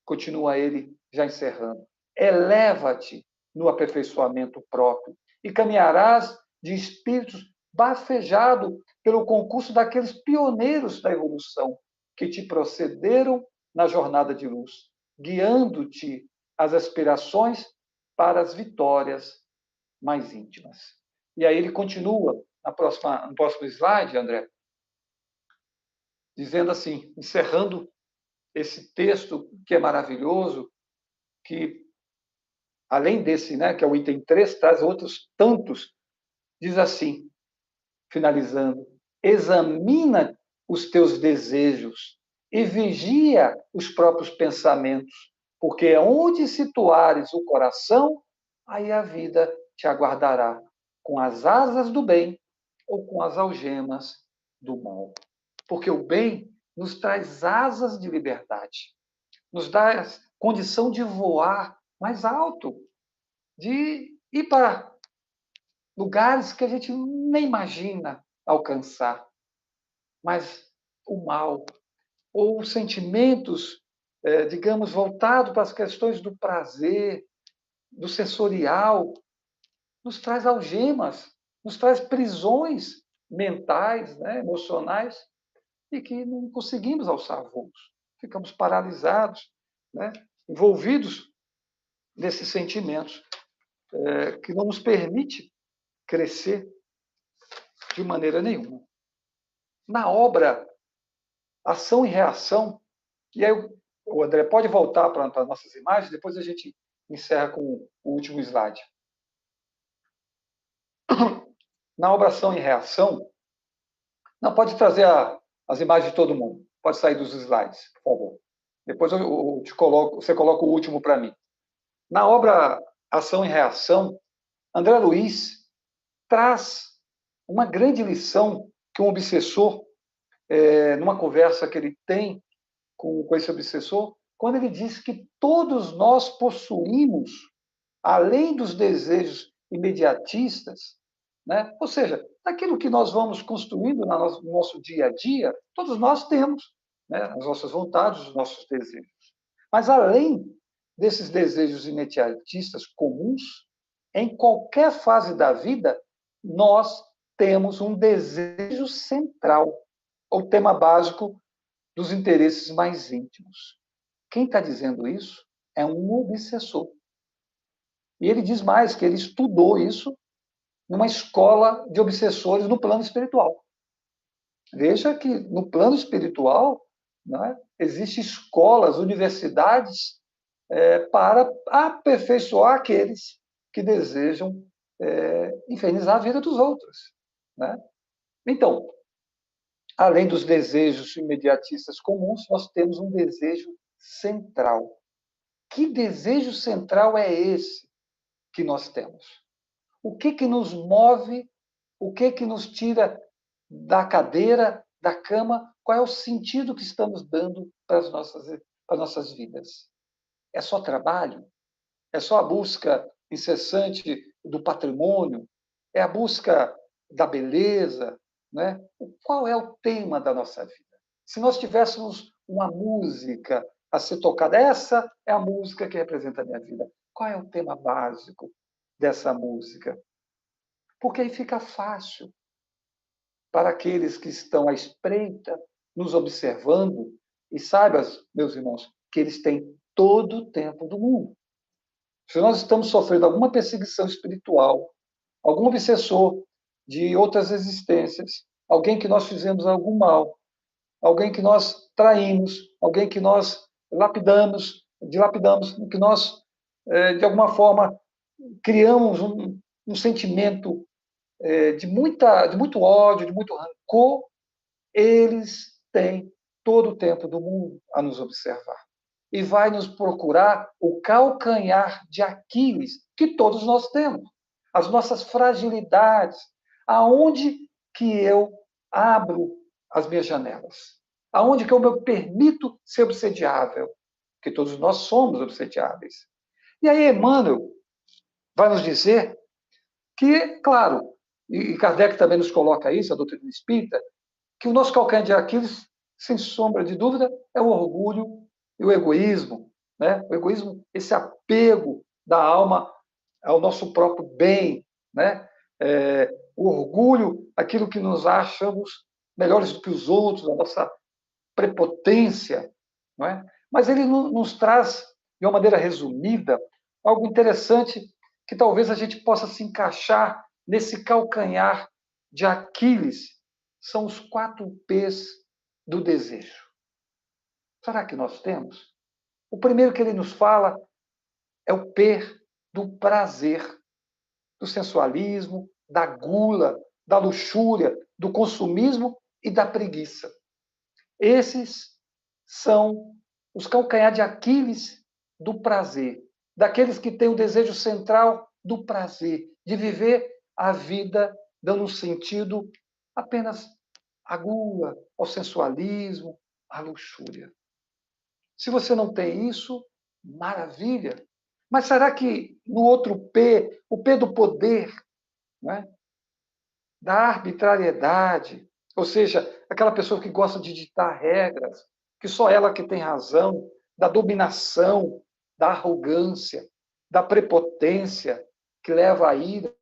Continua ele, já encerrando. Eleva-te no aperfeiçoamento próprio e caminharás de espíritos bafejado pelo concurso daqueles pioneiros da evolução que te procederam na jornada de luz, guiando-te as aspirações para as vitórias mais íntimas. E aí ele continua no próximo slide, André, dizendo assim, encerrando esse texto que é maravilhoso, que além desse, né, que é o item 3, traz outros tantos, diz assim, finalizando, examina os teus desejos e vigia os próprios pensamentos, porque onde situares o coração, aí a vida te aguardará, com as asas do bem ou com as algemas do mal. Porque o bem nos traz asas de liberdade, nos dá a condição de voar mais alto, de ir para lugares que a gente nem imagina alcançar. Mas o mal, ou os sentimentos, digamos, voltados para as questões do prazer, do sensorial, nos traz algemas, nos traz prisões mentais, né, emocionais, e que não conseguimos alçar voos. Ficamos paralisados, né, envolvidos nesses sentimentos, que não nos permite crescer de maneira nenhuma. Na obra Ação e Reação, e aí o André pode voltar para as nossas imagens, depois a gente encerra com o último slide. Na obra Ação e Reação, não pode trazer as imagens de todo mundo, pode sair dos slides, por favor. Depois você coloca o último para mim. Na obra Ação e Reação, André Luiz traz uma grande lição que um obsessor, numa conversa que ele tem com esse obsessor, quando ele diz que todos nós possuímos, além dos desejos imediatistas, né? Ou seja, daquilo que nós vamos construindo no nosso dia a dia, todos nós temos, né, as nossas vontades, os nossos desejos. Mas, além desses desejos imediatistas comuns, em qualquer fase da vida, nós temos um desejo central, o tema básico dos interesses mais íntimos. Quem está dizendo isso é um obsessor. E ele diz mais, que ele estudou isso numa escola de obsessores no plano espiritual. Veja que no plano espiritual, né, existem escolas, universidades para aperfeiçoar aqueles que desejam infernizar a vida dos outros. Né? Então, além dos desejos imediatistas comuns, nós temos um desejo central. Que desejo central é esse que nós temos? O que nos move? O que nos tira da cadeira, da cama? Qual é o sentido que estamos dando para as nossas vidas? É só trabalho? É só a busca incessante do patrimônio? É a busca da beleza? Né? Qual é o tema da nossa vida? Se nós tivéssemos uma música a ser tocada, essa é a música que representa a minha vida. Qual é o tema básico dessa música? Porque aí fica fácil para aqueles que estão à espreita, nos observando, e saibam, meus irmãos, que eles têm todo o tempo do mundo. Se nós estamos sofrendo alguma perseguição espiritual, algum obsessor de outras existências, alguém que nós fizemos algum mal, alguém que nós traímos, alguém que nós dilapidamos, que nós, de alguma forma, criamos um sentimento de muito ódio, de muito rancor, eles têm todo o tempo do mundo a nos observar. e vai nos procurar o calcanhar de Aquiles que todos nós temos, as nossas fragilidades, aonde que eu abro as minhas janelas, aonde que eu me permito ser obsediável, que todos nós somos obsediáveis. E aí Emmanuel vai nos dizer que, claro, e Kardec também nos coloca isso, a doutrina espírita, que o nosso calcanhar de Aquiles, sem sombra de dúvida, é o orgulho e o egoísmo, né? O egoísmo, esse apego da alma ao nosso próprio bem, né? O orgulho, aquilo que nos achamos melhores do que os outros, a nossa prepotência, não é? Mas ele nos traz, de uma maneira resumida, algo interessante que talvez a gente possa se encaixar nesse calcanhar de Aquiles. São os 4 P's do desejo. Será que nós temos? O primeiro que ele nos fala é o P do prazer, do sensualismo, da gula, da luxúria, do consumismo e da preguiça. Esses são os calcanhar de Aquiles do prazer, daqueles que têm o desejo central do prazer, de viver a vida dando um sentido apenas à gula, ao sensualismo, à luxúria. Se você não tem isso, maravilha. Mas será que no outro P, o P do poder, né? Da arbitrariedade, ou seja, aquela pessoa que gosta de ditar regras, que só ela que tem razão, da dominação, da arrogância, da prepotência, que leva à ira,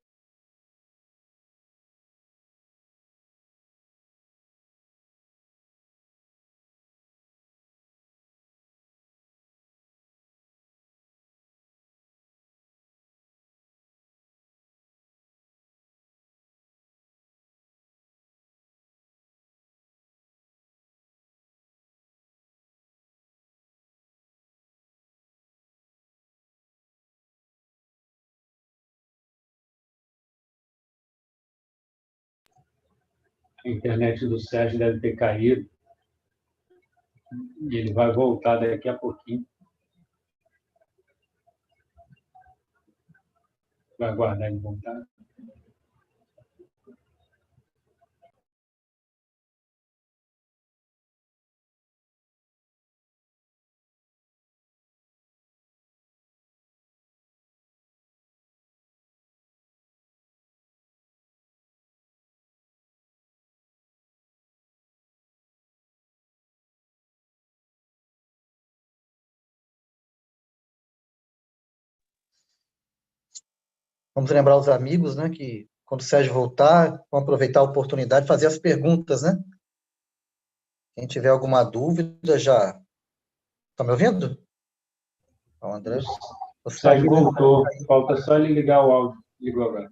A internet do Sérgio deve ter caído. E ele vai voltar daqui a pouquinho. Vai aguardar ele voltar. Vamos lembrar os amigos, né, que quando o Sérgio voltar, vão aproveitar a oportunidade de fazer as perguntas, né? Quem tiver alguma dúvida, já... Está me ouvindo? O André? O Sérgio voltou. Falta só ele ligar o áudio. Ligou agora.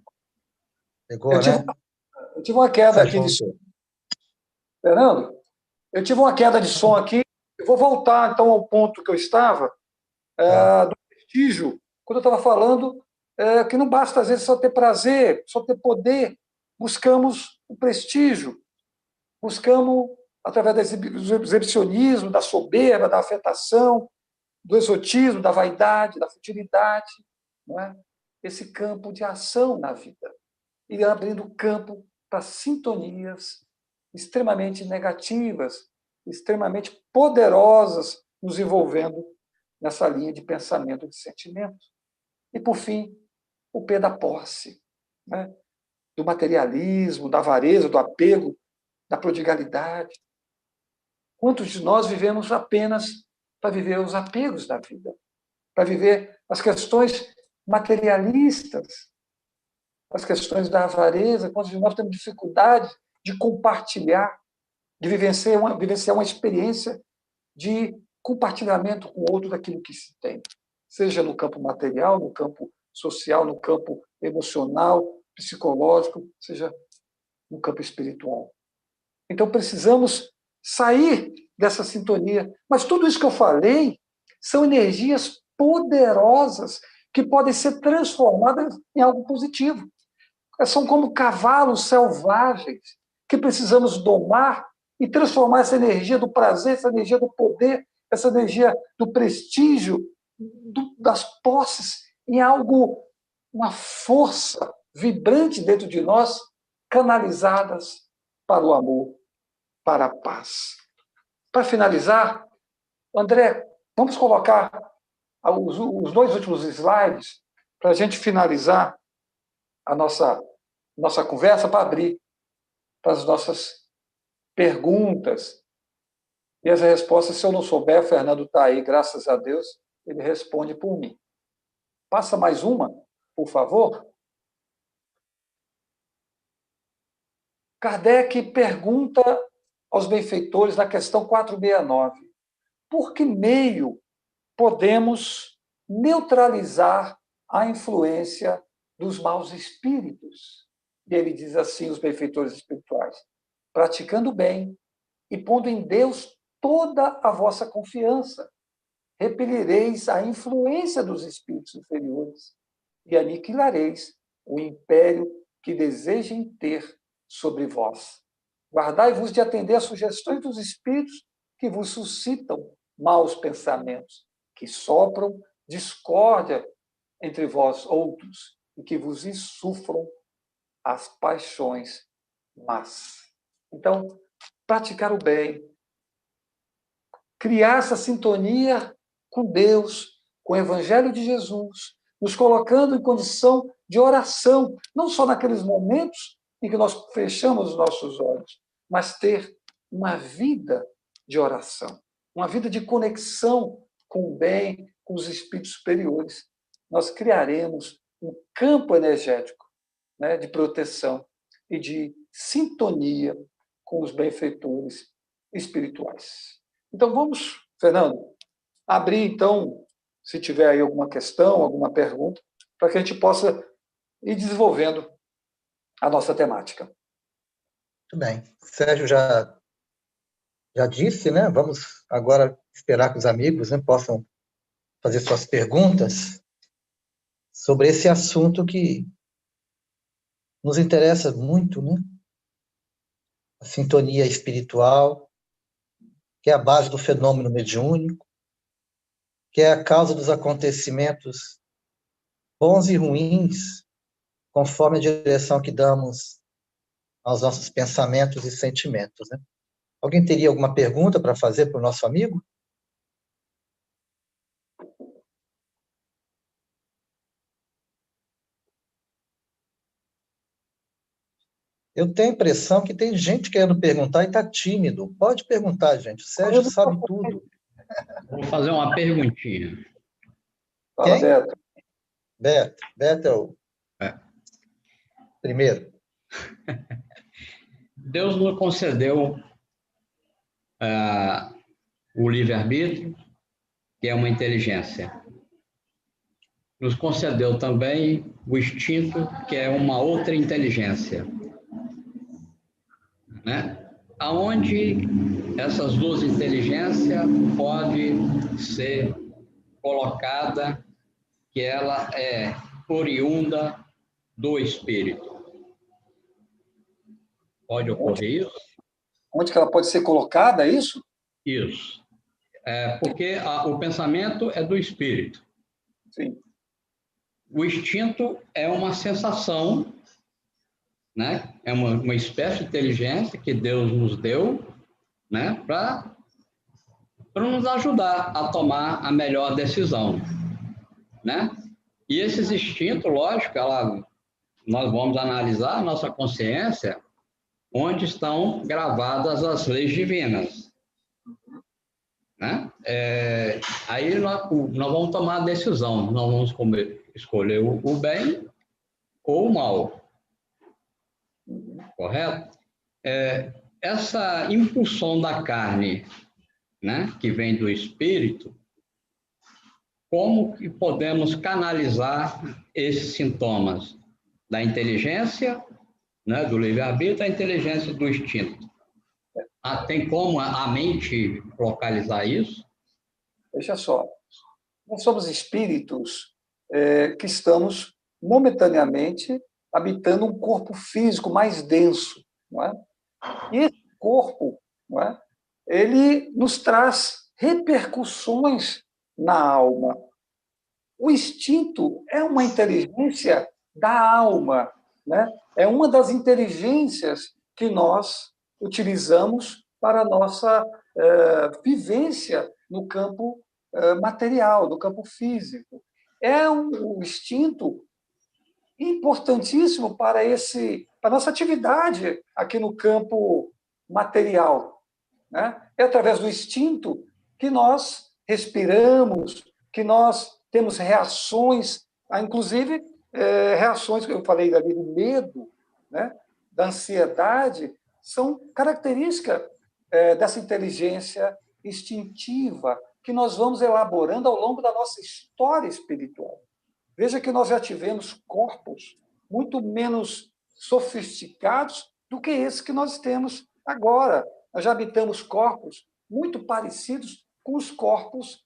Ligou, né? Eu tive uma queda aqui de som. Fernando, eu tive uma queda de som aqui. Eu vou voltar, então, ao ponto que eu estava, do prestígio, quando eu estava falando que não basta, às vezes, só ter prazer, só ter poder. Buscamos o prestígio. Buscamos, através do exibicionismo, da soberba, da afetação, do exotismo, da vaidade, da futilidade, não é? Esse campo de ação na vida. E abrindo campo para sintonias extremamente negativas, extremamente poderosas, nos envolvendo nessa linha de pensamento e de sentimento. E, por fim, o P da posse, né? Do materialismo, da avareza, do apego, da prodigalidade. Quantos de nós vivemos apenas para viver os apegos da vida, para viver as questões materialistas, as questões da avareza? Quantos de nós temos dificuldade de compartilhar, de vivenciar uma experiência de compartilhamento com o outro daquilo que se tem, seja no campo material, no campo social, no campo emocional, psicológico, seja no campo espiritual. Então, precisamos sair dessa sintonia. Mas tudo isso que eu falei são energias poderosas que podem ser transformadas em algo positivo. São como cavalos selvagens que precisamos domar e transformar essa energia do prazer, essa energia do poder, essa energia do prestígio, das posses, em algo, uma força vibrante dentro de nós, canalizadas para o amor, para a paz. Para finalizar, André, vamos colocar os 2 últimos slides para a gente finalizar a nossa conversa, para abrir para as nossas perguntas. E as respostas, se eu não souber, o Fernando está aí, graças a Deus, ele responde por mim. Passa mais uma, por favor. Kardec pergunta aos benfeitores na questão 469, por que meio podemos neutralizar a influência dos maus espíritos? E ele diz assim, os benfeitores espirituais, praticando bem e pondo em Deus toda a vossa confiança, repelireis a influência dos espíritos inferiores e aniquilareis o império que desejem ter sobre vós. Guardai-vos de atender às sugestões dos espíritos que vos suscitam maus pensamentos, que sopram discórdia entre vós outros e que vos insuflam as paixões más. Então, praticar o bem, criar essa sintonia com Deus, com o Evangelho de Jesus, nos colocando em condição de oração, não só naqueles momentos em que nós fechamos os nossos olhos, mas ter uma vida de oração, uma vida de conexão com o bem, com os espíritos superiores. Nós criaremos um campo energético, né, de proteção e de sintonia com os benfeitores espirituais. Então, vamos, Fernando, abrir, então, se tiver aí alguma questão, alguma pergunta, para que a gente possa ir desenvolvendo a nossa temática. Muito bem. Sérgio já disse, né? Vamos agora esperar que os amigos, né, possam fazer suas perguntas sobre esse assunto que nos interessa muito, né? A sintonia espiritual, que é a base do fenômeno mediúnico, que é a causa dos acontecimentos bons e ruins, conforme a direção que damos aos nossos pensamentos e sentimentos, né? Alguém teria alguma pergunta para fazer para o nosso amigo? Eu tenho a impressão que tem gente querendo perguntar e está tímido. Pode perguntar, gente. O Sérgio sabe tudo. Vou fazer uma perguntinha. Fala, Quem? Beto. Beto. Beto é o primeiro. Deus nos concedeu o livre-arbítrio, que é uma inteligência. Nos concedeu também o instinto, que é uma outra inteligência. Né? Aonde essas duas inteligências pode ser colocada que ela é oriunda do espírito? Pode ocorrer isso? Onde que ela pode ser colocada, é isso? Isso. Porque o pensamento é do espírito. Sim. O instinto é uma sensação, né? É uma espécie de inteligência que Deus nos deu, né? Para nos ajudar a tomar a melhor decisão, né? E esses instintos, lógico, nós vamos analisar a nossa consciência, onde estão gravadas as leis divinas, né? Aí nós vamos tomar a decisão, nós vamos escolher o bem ou o mal, correto? Essa impulsão da carne, né, que vem do espírito, como que podemos canalizar esses sintomas da inteligência, né, do livre-arbítrio, a inteligência do instinto? Tem como a mente localizar isso? Veja só, nós somos espíritos que estamos momentaneamente habitando um corpo físico mais denso, não é? E esse corpo, não é? Ele nos traz repercussões na alma. O instinto é uma inteligência da alma, né? É uma das inteligências que nós utilizamos para a nossa vivência no campo material, no campo físico. É um instinto importantíssimo para a nossa atividade aqui no campo material, né? É através do instinto que nós respiramos, que nós temos reações, inclusive reações que eu falei ali do medo, né? Da ansiedade, são características dessa inteligência instintiva que nós vamos elaborando ao longo da nossa história espiritual. Veja que nós já tivemos corpos muito menos sofisticados do que esse que nós temos agora. Nós já habitamos corpos muito parecidos com os corpos,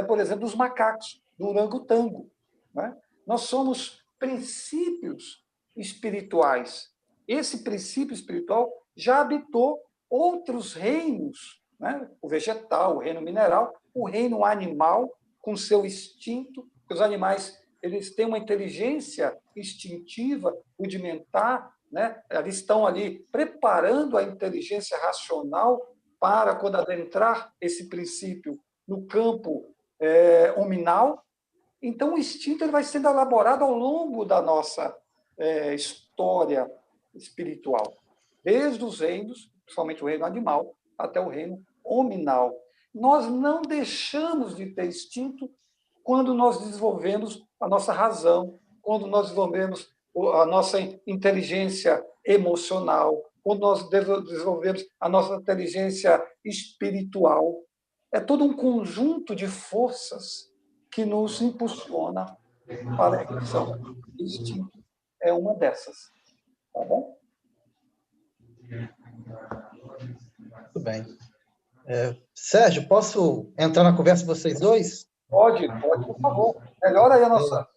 por exemplo, dos macacos, do orangotango, né? Nós somos princípios espirituais. Esse princípio espiritual já habitou outros reinos, né? O vegetal, o reino mineral, o reino animal, com seu instinto. Os animais, eles têm uma inteligência instintiva, rudimentar, né? Eles estão ali preparando a inteligência racional para, quando adentrar esse princípio no campo hominal. Então, o instinto ele vai sendo elaborado ao longo da nossa história espiritual, desde os reinos, principalmente o reino animal, até o reino hominal. Nós não deixamos de ter instinto quando nós desenvolvemos a nossa razão, quando nós desenvolvemos a nossa inteligência emocional, quando nós desenvolvemos a nossa inteligência espiritual. É todo um conjunto de forças que nos impulsiona para a evolução. O instinto é uma dessas. Tá bom? Muito bem. Sérgio, posso entrar na conversa com vocês dois? Pode, por favor. Melhora aí a nossa...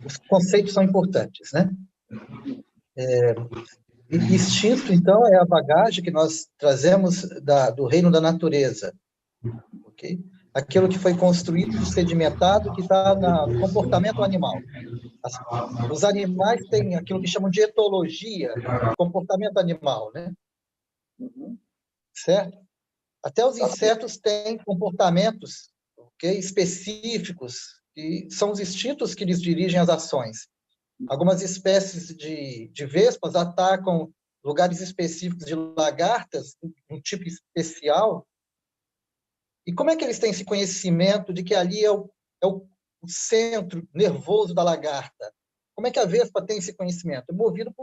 Os conceitos são importantes, né? Instinto, então, é a bagagem que nós trazemos do reino da natureza, ok? Aquilo que foi construído, sedimentado, que está no comportamento animal. Os animais têm aquilo que chamam de etologia, comportamento animal, né? Certo? Até os insetos têm comportamentos, okay, específicos, e são os instintos que lhes dirigem as ações. Algumas espécies de vespas atacam lugares específicos de lagartas, um tipo especial. E como é que eles têm esse conhecimento de que ali é o centro nervoso da lagarta? Como é que a vespa tem esse conhecimento? É movido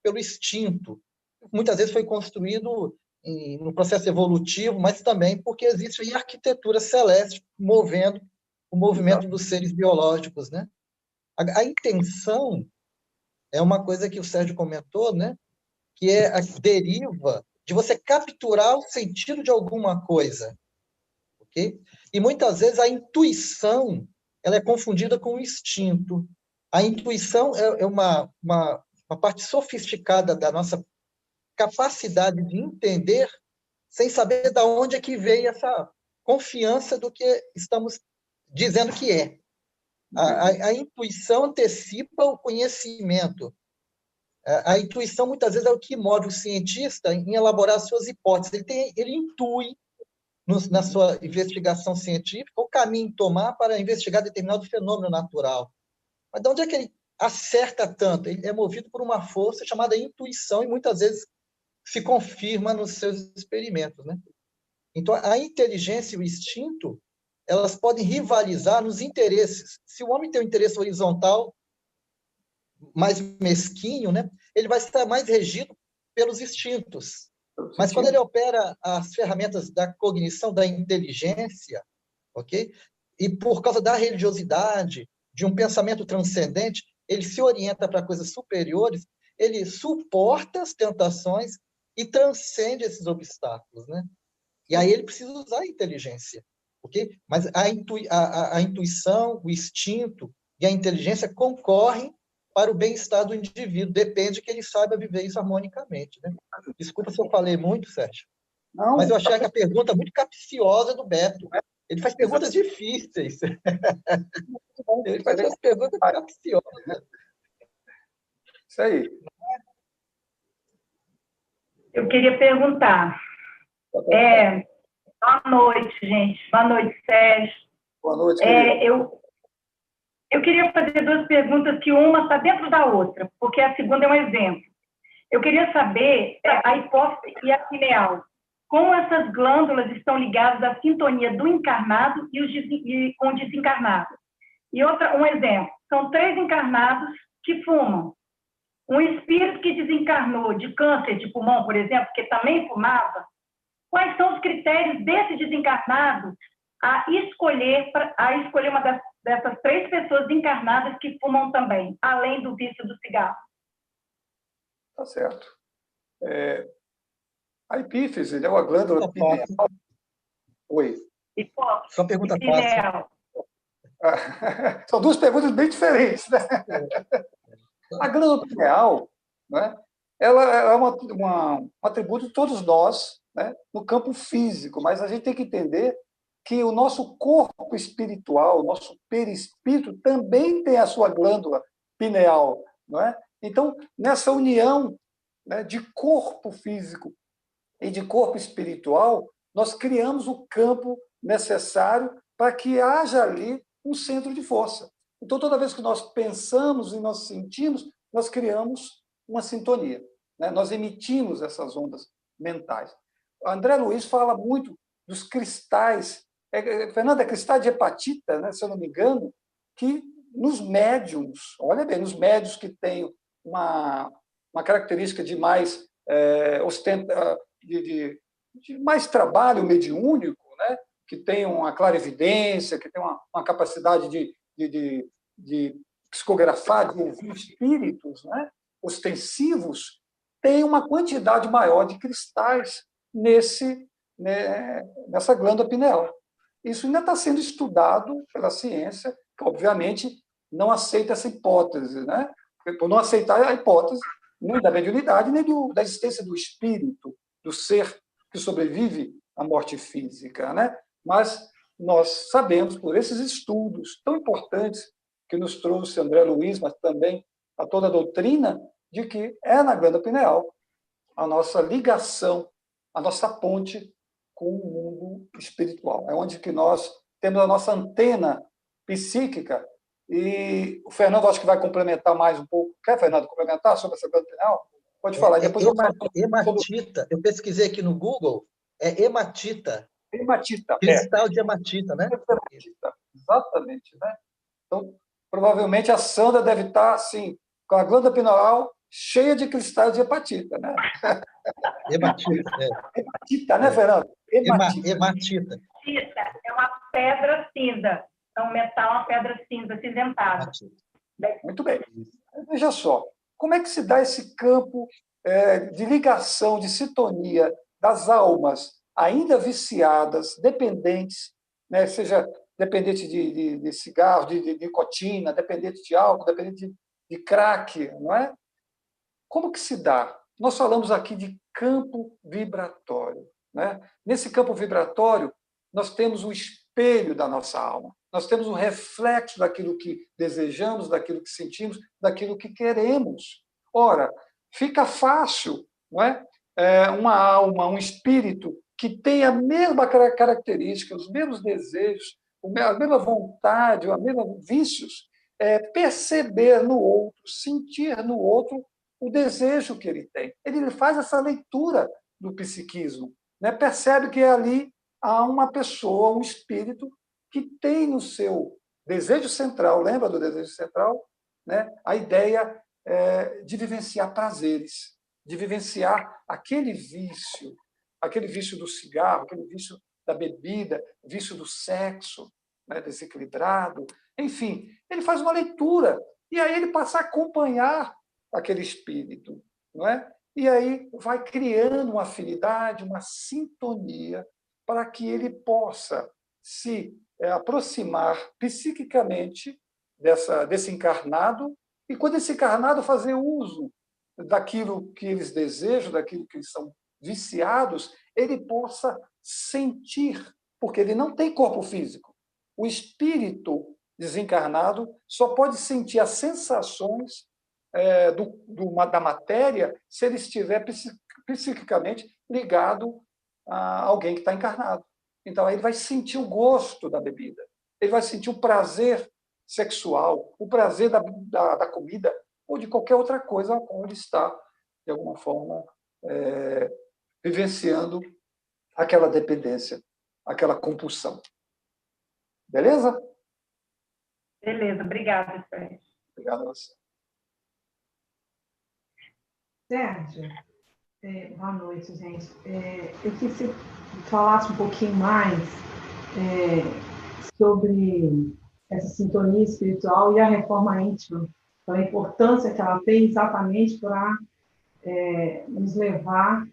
pelo instinto. Muitas vezes foi construído no processo evolutivo, mas também porque existe aí arquitetura celeste movendo o movimento dos seres biológicos, né? A intenção é uma coisa que o Sérgio comentou, né? Que é a deriva de você capturar o sentido de alguma coisa, ok? E muitas vezes a intuição ela é confundida com o instinto. A intuição é uma parte sofisticada da nossa capacidade de entender sem saber de onde é que veio essa confiança do que estamos dizendo que é. A intuição antecipa o conhecimento. A intuição, muitas vezes, é o que move o cientista em elaborar suas hipóteses. Ele intui, na sua investigação científica, o caminho a tomar para investigar determinado fenômeno natural. Mas de onde é que ele acerta tanto? Ele é movido por uma força chamada intuição e, muitas vezes, se confirma nos seus experimentos, né? Então, a inteligência e o instinto, elas podem rivalizar nos interesses. Se o homem tem um interesse horizontal mais mesquinho, né, ele vai estar mais regido pelos instintos. Mas quando ele opera as ferramentas da cognição, da inteligência, ok? E por causa da religiosidade, de um pensamento transcendente, ele se orienta para coisas superiores, ele suporta as tentações e transcende esses obstáculos, né? E aí ele precisa usar a inteligência, ok? Mas a intuição, o instinto e a inteligência concorrem para o bem-estar do indivíduo, depende que ele saiba viver isso harmonicamente, né? Desculpa se eu falei muito, Sérgio. Não, Mas eu achei que a pergunta muito capciosa do Beto. Ele faz perguntas difíceis. Ele faz umas perguntas capciosas. isso aí. Eu queria perguntar. Boa noite, gente. Boa noite, Sérgio. Boa noite, querido. Eu queria fazer duas perguntas, que uma está dentro da outra, porque a segunda é um exemplo. Eu queria saber a hipófise e a pineal. Como essas glândulas estão ligadas à sintonia do encarnado com o desencarnado? E um exemplo. São 3 encarnados que fumam. Um espírito que desencarnou de câncer de pulmão, por exemplo, que também fumava. Quais são os critérios desse desencarnado a escolher uma dessas 3 pessoas encarnadas que fumam também, além do vício do cigarro? Tá certo. A epífise é uma glândula pineal. Oi. Hipófise. Só pergunta e fácil. pineal. São duas perguntas bem diferentes, né? A glândula pineal, né, ela é um atributo de todos nós, né, no campo físico, mas a gente tem que entender que o nosso corpo espiritual, o nosso perispírito, também tem a sua glândula pineal. Não é? Então, nessa união, né, de corpo físico e de corpo espiritual, nós criamos o campo necessário para que haja ali um centro de força. Então, toda vez que nós pensamos e nós sentimos, nós criamos uma sintonia, né? Nós emitimos essas ondas mentais. O André Luiz fala muito dos cristais. Fernanda, é cristal de hepatita, né, se eu não me engano, que nos médiums, olha bem, nos médiums que têm uma característica de mais de mais trabalho mediúnico, né, que tem uma clarividência, que tem uma capacidade de psicografar, de ouvir espíritos, né, ostensivos, tem uma quantidade maior de cristais nessa glândula pineal. Isso ainda está sendo estudado pela ciência, que, obviamente, não aceita essa hipótese, né? Por não aceitar a hipótese nem da mediunidade, nem da existência do espírito, do ser que sobrevive à morte física, né? Mas nós sabemos, por esses estudos tão importantes que nos trouxe André Luiz, mas também a toda a doutrina, de que é na glândula pineal a nossa ligação, a nossa ponte com o mundo espiritual. É onde que nós temos a nossa antena psíquica. E o Fernando acho que vai complementar mais um pouco. Quer, Fernando, complementar sobre essa glândula pineal? Pode falar. Depois hematita. Eu pesquisei aqui no Google, é hematita. Hematita. Cristal de hematita, né? Hematita. Exatamente, né? Então, provavelmente a Sandra deve estar assim, com a glândula pineal cheia de cristais de hepatita, né? Hematita, Hematita, né, Fernando? Hematita. Hematita é uma pedra cinza. É um metal, uma pedra cinza, acinzentada. Muito bem. Veja só, como é que se dá esse campo de ligação, de sintonia das almas ainda viciadas, dependentes, né, seja dependente de cigarro, de nicotina, dependente de álcool, dependente de crack, não é? Como que se dá? Nós falamos aqui de campo vibratório, né? Nesse campo vibratório, nós temos o espelho da nossa alma. Nós temos um reflexo daquilo que desejamos, daquilo que sentimos, daquilo que queremos. Ora, fica fácil, não é? Uma alma, um espírito que tem a mesma característica, os mesmos desejos, a mesma vontade, os mesmos vícios, perceber no outro, sentir no outro o desejo que ele tem. Ele faz essa leitura do psiquismo, né? Percebe que ali há uma pessoa, um espírito, que tem no seu desejo central, lembra do desejo central? Né? A ideia de vivenciar prazeres, de vivenciar aquele vício do cigarro, aquele vício da bebida, vício do sexo, né, desequilibrado. Enfim, ele faz uma leitura e aí ele passa a acompanhar aquele espírito, não é? E aí vai criando uma afinidade, uma sintonia para que ele possa se aproximar psiquicamente desse encarnado e, quando esse encarnado fazer uso daquilo que eles desejam, daquilo que eles são viciados, ele possa sentir, porque ele não tem corpo físico. O espírito desencarnado só pode sentir as sensações da matéria se ele estiver psiquicamente ligado a alguém que está encarnado. Então, aí ele vai sentir o gosto da bebida, ele vai sentir o prazer sexual, o prazer da comida, ou de qualquer outra coisa com ele está, de alguma forma, vivenciando aquela dependência, aquela compulsão. Beleza? Beleza, obrigada, Sérgio. Obrigado a você. Sérgio, boa noite, gente. Eu queria que você falasse um pouquinho mais sobre essa sintonia espiritual e a reforma íntima, a importância que ela tem exatamente para nos levar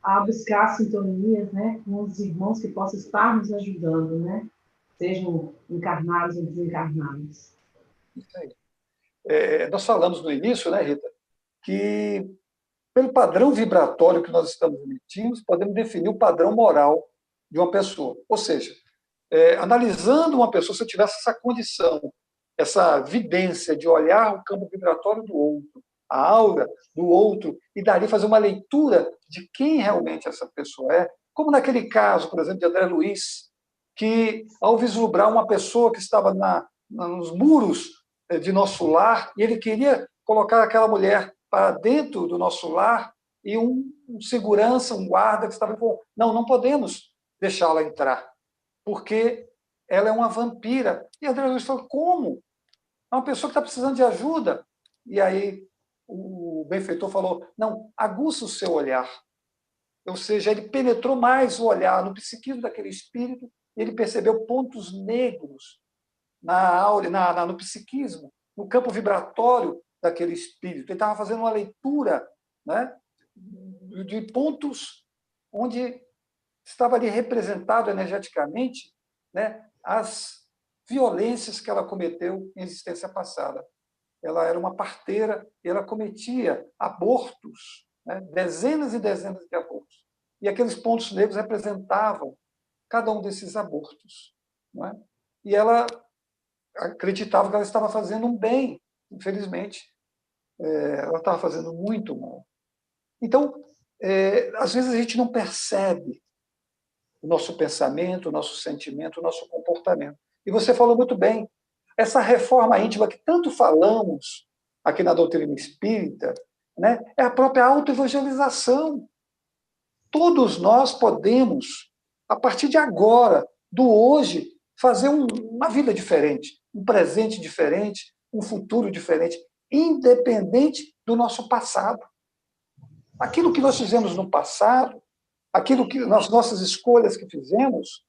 a buscar sintonias, né, com os irmãos que possam estar nos ajudando, né, sejam encarnados ou desencarnados. Isso aí. Nós falamos no início, né, Rita, que pelo padrão vibratório que nós estamos emitindo, podemos definir o padrão moral de uma pessoa. Ou seja, analisando uma pessoa, se eu tivesse essa condição, essa vidência de olhar o campo vibratório do outro, a aura do outro, e dali fazer uma leitura de quem realmente essa pessoa é, como naquele caso, por exemplo, de André Luiz, que, ao vislumbrar uma pessoa que estava nos muros de nosso lar, e ele queria colocar aquela mulher para dentro do nosso lar, e um segurança, um guarda que estava falando, não podemos deixá-la entrar, porque ela é uma vampira. E André Luiz falou, como? É uma pessoa que está precisando de ajuda. E aí o benfeitor falou, não, aguça o seu olhar. Ou seja, ele penetrou mais o olhar no psiquismo daquele espírito, e ele percebeu pontos negros na aura, no psiquismo, no campo vibratório daquele espírito. Ele estava fazendo uma leitura, né, de pontos onde estava ali representado energeticamente, né, as violências que ela cometeu em existência passada. Ela era uma parteira e ela cometia abortos, né, dezenas e dezenas de abortos. E aqueles pontos negros representavam cada um desses abortos. Não é? E ela acreditava que ela estava fazendo um bem. Infelizmente, ela estava fazendo muito mal. Então, às vezes a gente não percebe o nosso pensamento, o nosso sentimento, o nosso comportamento. E você falou muito bem, essa reforma íntima que tanto falamos aqui na doutrina espírita, né, é a própria autoevangelização. Todos nós podemos, a partir de agora, do hoje, fazer uma vida diferente, um presente diferente, um futuro diferente, independente do nosso passado. Aquilo que nós fizemos no passado, aquilo que nas nossas escolhas que fizemos,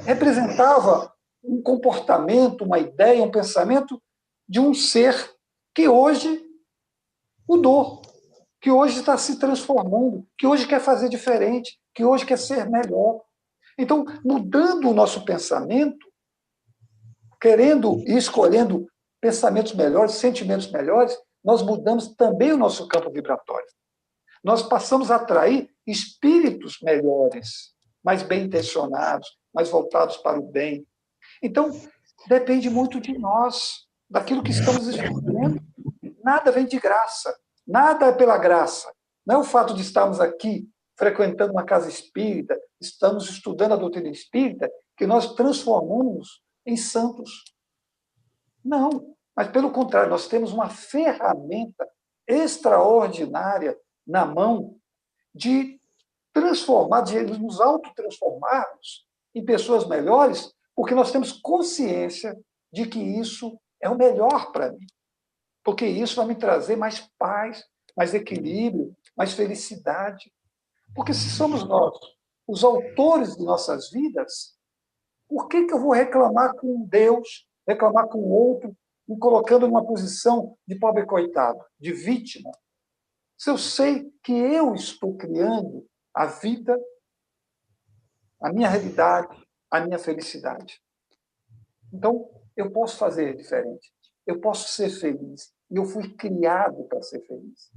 representava um comportamento, uma ideia, um pensamento de um ser que hoje mudou, que hoje está se transformando, que hoje quer fazer diferente, que hoje quer ser melhor. Então, mudando o nosso pensamento, querendo e escolhendo pensamentos melhores, sentimentos melhores, nós mudamos também o nosso campo vibratório. Nós passamos a atrair espíritos melhores, mais bem intencionados, mais voltados para o bem. Então, depende muito de nós, daquilo que estamos escolhendo. Nada vem de graça, nada é pela graça. Não é o fato de estarmos aqui, frequentando uma casa espírita, estamos estudando a doutrina espírita, que nós transformamos em santos. Não, mas pelo contrário, nós temos uma ferramenta extraordinária na mão de transformar, de nos autotransformarmos em pessoas melhores, porque nós temos consciência de que isso é o melhor para mim. Porque isso vai me trazer mais paz, mais equilíbrio, mais felicidade. Porque se somos nós os autores de nossas vidas, por que eu vou reclamar com Deus, reclamar com o outro, me colocando numa posição de pobre coitado, de vítima? Se eu sei que eu estou criando a vida, a minha realidade, a minha felicidade. Então, eu posso fazer diferente. Eu posso ser feliz. E eu fui criado para ser feliz.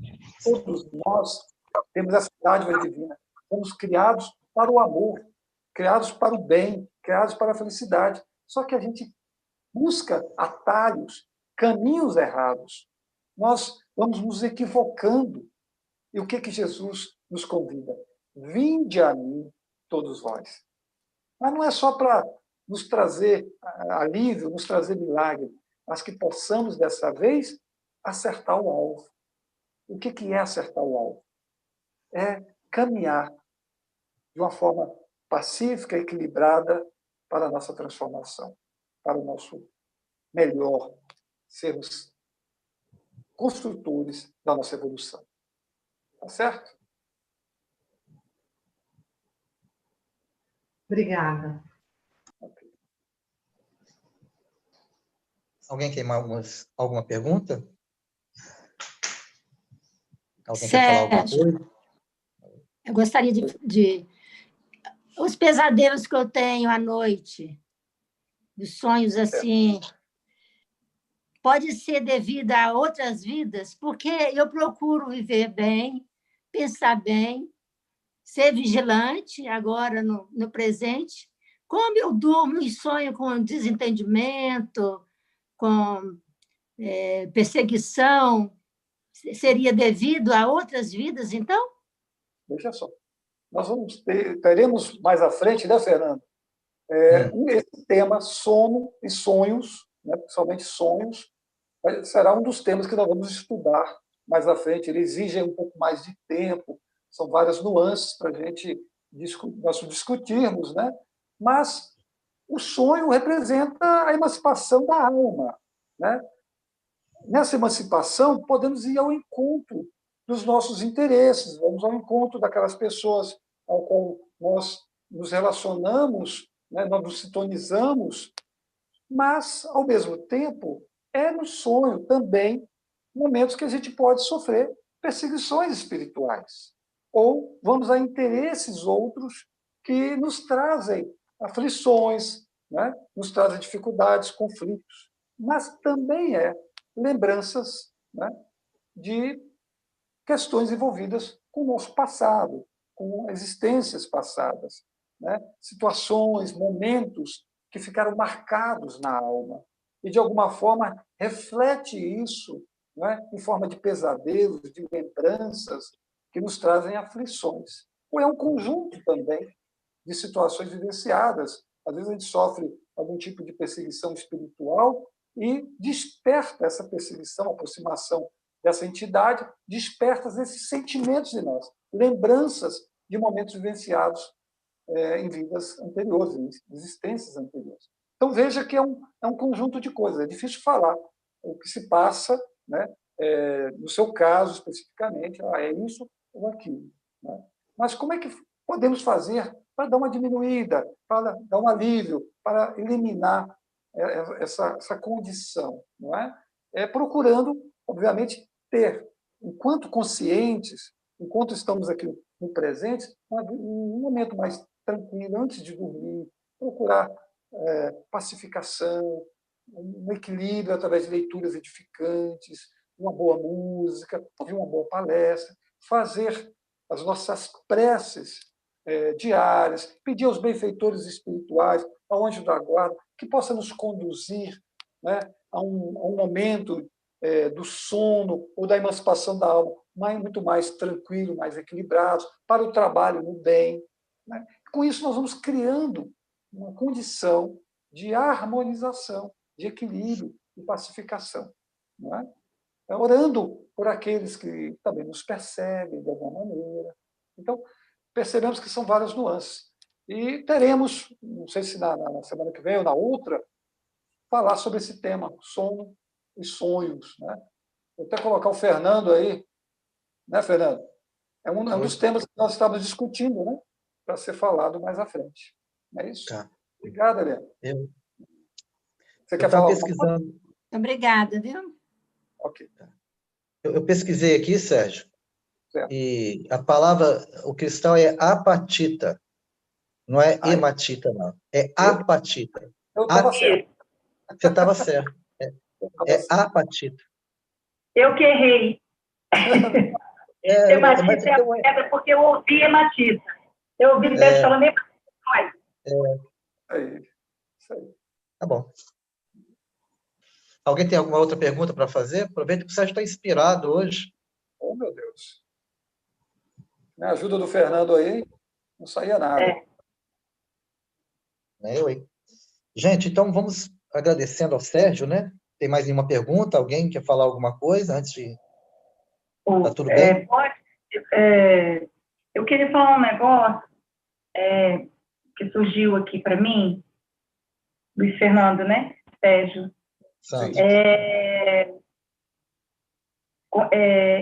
Todos nós temos essa dádiva divina. fomos criados para o amor, criados para o bem, criados para a felicidade. Só que a gente busca atalhos, caminhos errados. Nós vamos nos equivocando. E o que Jesus nos convida? Vinde a mim, todos vós. Mas não é só para nos trazer alívio, nos trazer milagre, mas que possamos, dessa vez, acertar o alvo. O que é acertar o alvo? É caminhar de uma forma pacífica, equilibrada para a nossa transformação, para o nosso melhor, sermos construtores da nossa evolução. Tá certo? Obrigada. Alguém tem alguma pergunta? Alguém quer Sérgio, falar alguma coisa? eu gostaria de... Os pesadelos que eu tenho à noite, os sonhos assim, pode ser devido a outras vidas, porque eu procuro viver bem, pensar bem, ser vigilante agora no presente. Como eu durmo e sonho com desentendimento, com perseguição, seria devido a outras vidas, então? Veja só. Nós teremos mais à frente, né, Fernando? Esse tema, sono e sonhos, né, principalmente sonhos, será um dos temas que nós vamos estudar mais à frente. Ele exige um pouco mais de tempo, são várias nuances para a gente nós discutirmos, né? Mas o sonho representa a emancipação da alma, né? Nessa emancipação, podemos ir ao encontro dos nossos interesses, vamos ao encontro daquelas pessoas ao qual nós nos relacionamos, né? Nós nos sintonizamos, mas, ao mesmo tempo, é no sonho também momentos que a gente pode sofrer perseguições espirituais. Ou vamos a interesses outros que nos trazem aflições, né? Nos trazem dificuldades, conflitos. Mas também lembranças, né, de questões envolvidas com o nosso passado, com existências passadas, né? Situações, momentos que ficaram marcados na alma. E, de alguma forma, reflete isso, né, em forma de pesadelos, de lembranças que nos trazem aflições. Ou é um conjunto também de situações vivenciadas. Às vezes a gente sofre algum tipo de perseguição espiritual e desperta essa perseguição, a aproximação dessa entidade, desperta esses sentimentos de nós, lembranças de momentos vivenciados em vidas anteriores, em existências anteriores. Então, veja que é um conjunto de coisas. É difícil falar o que se passa, né, no seu caso, especificamente, é isso ou aquilo. Né? Mas como é que podemos fazer para dar uma diminuída, para dar um alívio, para eliminar essa condição? Não é? Procurando, obviamente, ter, enquanto conscientes, enquanto estamos aqui no presente, um momento mais tranquilo, antes de dormir, procurar pacificação, um equilíbrio através de leituras edificantes, uma boa música, ouvir uma boa palestra, fazer as nossas preces diárias, pedir aos benfeitores espirituais, ao anjo da guarda, que possa nos conduzir, né, a um momento do sono ou da emancipação da alma muito mais tranquilo, mais equilibrado, para o trabalho no bem. Né? Com isso, nós vamos criando uma condição de harmonização, de equilíbrio e pacificação. Não é? Orando por aqueles que também nos perseguem de alguma maneira. Então, percebemos que são várias nuances. E teremos, não sei se na semana que vem ou na outra, falar sobre esse tema, sono e sonhos. Né? Vou até colocar o Fernando aí, né, Fernando? É um dos temas que nós estávamos discutindo, né? Para ser falado mais à frente. Não é isso? Tá. Obrigado, Helena. Você quer falar pesquisando? Obrigada, viu? Ok. Eu pesquisei aqui, Sérgio, certo. E a palavra, o cristal é apatita, não é hematita, não. É apatita. Eu estava certo. Você estava certo. É apatita. Eu que errei. Hematita é porque eu ouvi hematita. Eu ouvi Sérgio falando nem mais. Isso aí. Tá bom. Alguém tem alguma outra pergunta para fazer? Aproveita que o Sérgio está inspirado hoje. Oh, meu Deus. Me ajuda do Fernando aí, não saía nada. Eu, hein? Gente, então vamos agradecendo ao Sérgio, né? Tem mais nenhuma pergunta? Alguém quer falar alguma coisa antes de... Tá tudo bem? Eu queria falar um negócio que surgiu aqui para mim, Luiz Fernando, né? Sérgio. Santos.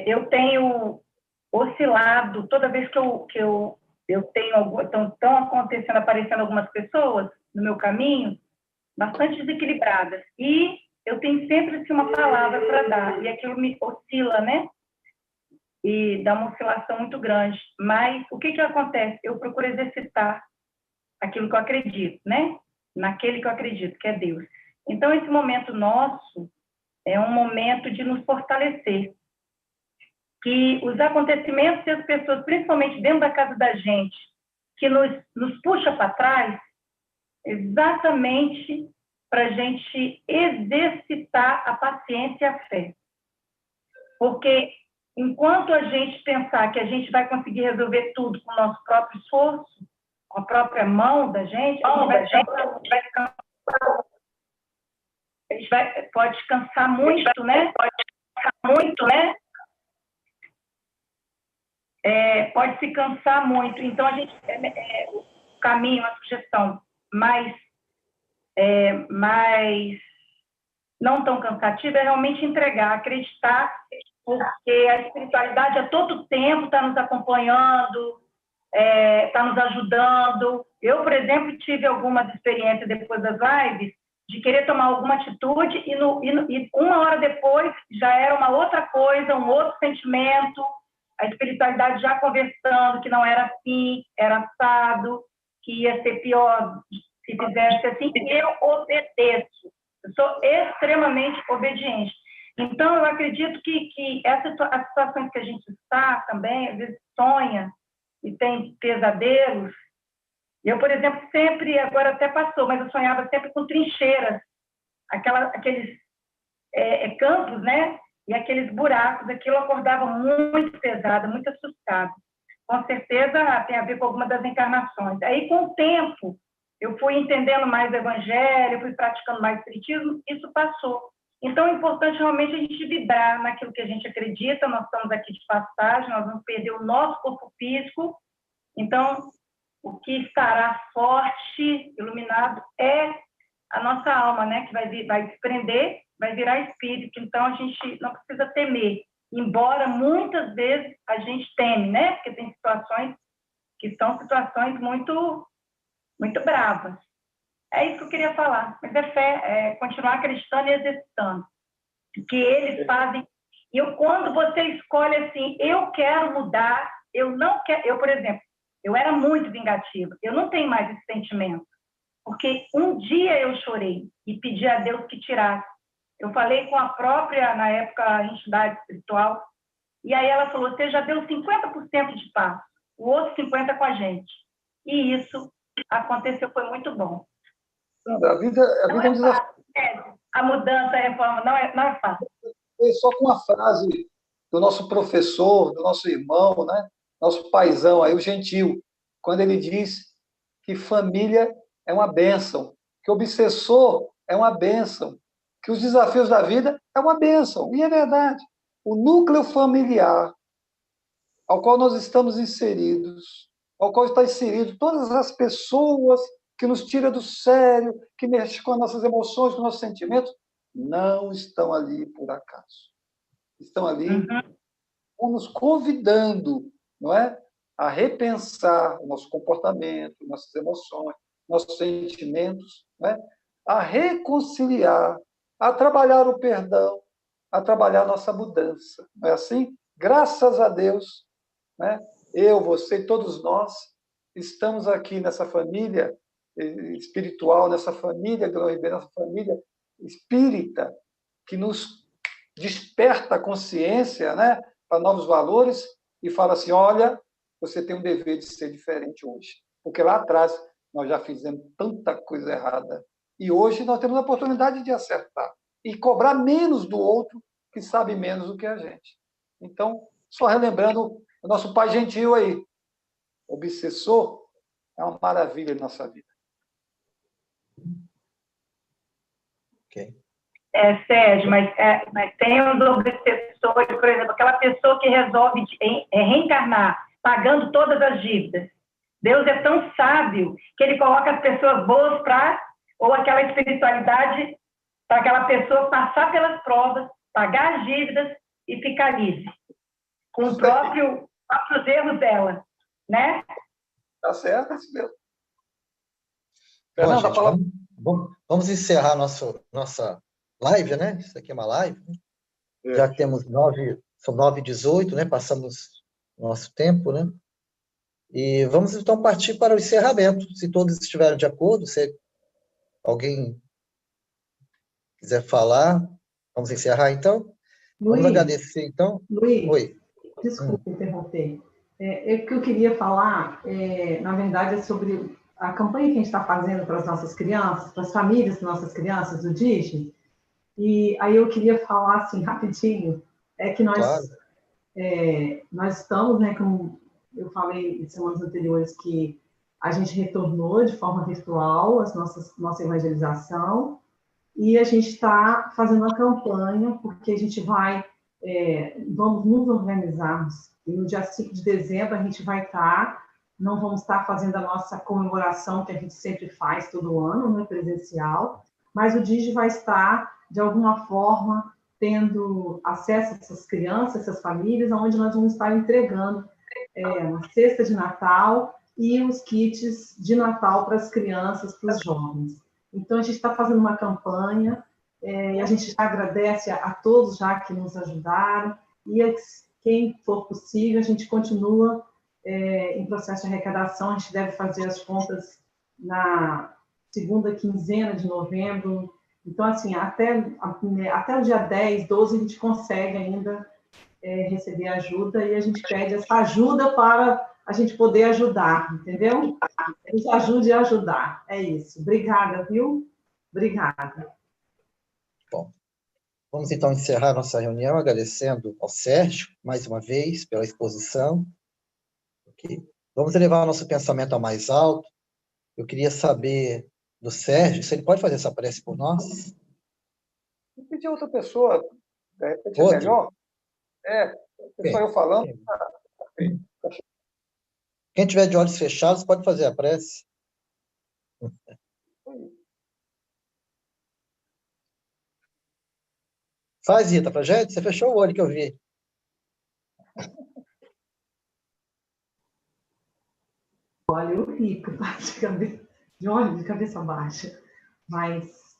Eu tenho oscilado, toda vez que eu tenho estão acontecendo, aparecendo algumas pessoas no meu caminho, bastante desequilibradas, e eu tenho sempre assim, uma palavra para dar, e aquilo me oscila, né? E dá uma oscilação muito grande. Mas o que acontece? Eu procuro exercitar aquilo que eu acredito, né? Naquele que eu acredito, que é Deus. Então, esse momento nosso é um momento de nos fortalecer. Que os acontecimentos e as pessoas, principalmente dentro da casa da gente, que nos puxa para trás, exatamente para a gente exercitar a paciência e a fé. Porque enquanto a gente pensar que a gente vai conseguir resolver tudo com o nosso próprio esforço, com a própria mão da gente, pode cansar muito, né? Pode se cansar muito. Então, a gente, o caminho, a sugestão mais não tão cansativa é realmente entregar, acreditar, porque a espiritualidade a todo tempo está nos acompanhando, está nos ajudando. Eu, por exemplo, tive algumas experiências depois das lives de querer tomar alguma atitude e uma hora depois já era uma outra coisa, um outro sentimento, a espiritualidade já conversando que não era assim, era assado, que ia ser pior se fizesse assim, e eu obedeço. Eu sou extremamente obediente. Então, eu acredito que as situações que a gente está também, às vezes sonha e tem pesadelos. Eu, por exemplo, sempre, agora até passou, mas eu sonhava sempre com trincheiras, aqueles campos, né? E aqueles buracos, aquilo eu acordava muito pesada, muito assustada. Com certeza tem a ver com alguma das encarnações. Aí, com o tempo, eu fui entendendo mais o evangelho, fui praticando mais espiritismo, isso passou. Então, é importante realmente a gente vibrar naquilo que a gente acredita, nós estamos aqui de passagem, nós vamos perder o nosso corpo físico, então, o que estará forte, iluminado, é a nossa alma, né, que vai desprender, vai virar espírito, então a gente não precisa temer, embora muitas vezes a gente teme, né, porque tem situações que são situações muito, muito bravas. É isso que eu queria falar, mas é fé, é continuar acreditando e exercitando, que eles fazem, quando você escolhe assim, eu quero mudar, eu não quero, eu, por exemplo, eu era muito vingativa, eu não tenho mais esse sentimento, porque um dia eu chorei e pedi a Deus que tirasse. Eu falei com a própria, na época, entidade espiritual, e aí ela falou, você já deu 50% de paz, o outro 50% com a gente. E isso aconteceu, foi muito bom. Sandra, a vida é um desafio. A mudança, a reforma, não é fácil. Só com uma frase do nosso professor, do nosso irmão, né? Nosso paizão aí, o Gentil, quando ele diz que família é uma bênção, que obsessor é uma bênção, que os desafios da vida é uma bênção. E é verdade. O núcleo familiar ao qual nós estamos inseridos, ao qual está inserido todas as pessoas que nos tira do sério, que mexe com as nossas emoções, com os nossos sentimentos, não estão ali por acaso. Estão ali nos convidando, não é, a repensar o nosso comportamento, nossas emoções, nossos sentimentos, não é? A reconciliar, a trabalhar o perdão, a trabalhar a nossa mudança. Não é assim? Graças a Deus, né? Eu, você, todos nós estamos aqui nessa família espiritual, nessa família nessa família espírita, que nos desperta a consciência, né, para novos valores e fala assim, olha, você tem um dever de ser diferente hoje. Porque lá atrás nós já fizemos tanta coisa errada. E hoje nós temos a oportunidade de acertar. E cobrar menos do outro que sabe menos do que a gente. Então, só relembrando o nosso pai gentil aí. Obsessor é uma maravilha em nossa vida. Ok. Sérgio, mas tem os obsessores, por exemplo, aquela pessoa que resolve reencarnar, pagando todas as dívidas. Deus é tão sábio que ele coloca as pessoas boas ou aquela espiritualidade para aquela pessoa passar pelas provas, pagar as dívidas e ficar livre, com os próprios erros dela, né? Tá certo, é isso mesmo. Bom, Fernanda, gente, fala. vamos encerrar nossa live, né? Isso aqui é uma live. Já temos são 9h18, né? Passamos nosso tempo, né? E vamos, então, partir para o encerramento. Se todos estiverem de acordo, se alguém quiser falar, vamos encerrar, então? Vamos Luiz, agradecer, então. Luiz, Oi. desculpa interromper. O que eu queria falar, na verdade, é sobre a campanha que a gente está fazendo para as nossas crianças, para as famílias das nossas crianças, do Disney. E aí eu queria falar, assim, rapidinho, que Claro. nós estamos, né, como eu falei em semanas anteriores, que a gente retornou de forma virtual nossa evangelização, e a gente está fazendo uma campanha, porque a gente vamos nos organizarmos, e no dia 5 de dezembro a gente vai não vamos estar fazendo a nossa comemoração, que a gente sempre faz todo ano, né, presencial, mas o Digi vai estar, de alguma forma, tendo acesso a essas crianças, essas famílias, onde nós vamos estar entregando uma cesta de Natal e os kits de Natal para as crianças, para os jovens. Então, a gente está fazendo uma campanha, e a gente já agradece a todos já que nos ajudaram, e quem for possível, a gente continua em processo de arrecadação, a gente deve fazer as contas na segunda quinzena de novembro. Então, assim, até o dia 10, 12, a gente consegue ainda receber ajuda, e a gente pede essa ajuda para a gente poder ajudar, entendeu? Nos ajude a ajudar, é isso. Obrigada, viu? Obrigada. Bom, vamos então encerrar nossa reunião agradecendo ao Sérgio, mais uma vez, pela exposição. Okay. Vamos elevar nosso pensamento ao mais alto. Eu queria saber do Sérgio, se ele pode fazer essa prece por nós? Vou pedir a outra pessoa, de repente é Outro? melhor. Só eu falando. Quem tiver de olhos fechados pode fazer a prece. Faz, Rita, pra gente. Você fechou o olho que eu vi. Olha, eu fico de olho de cabeça baixa, mas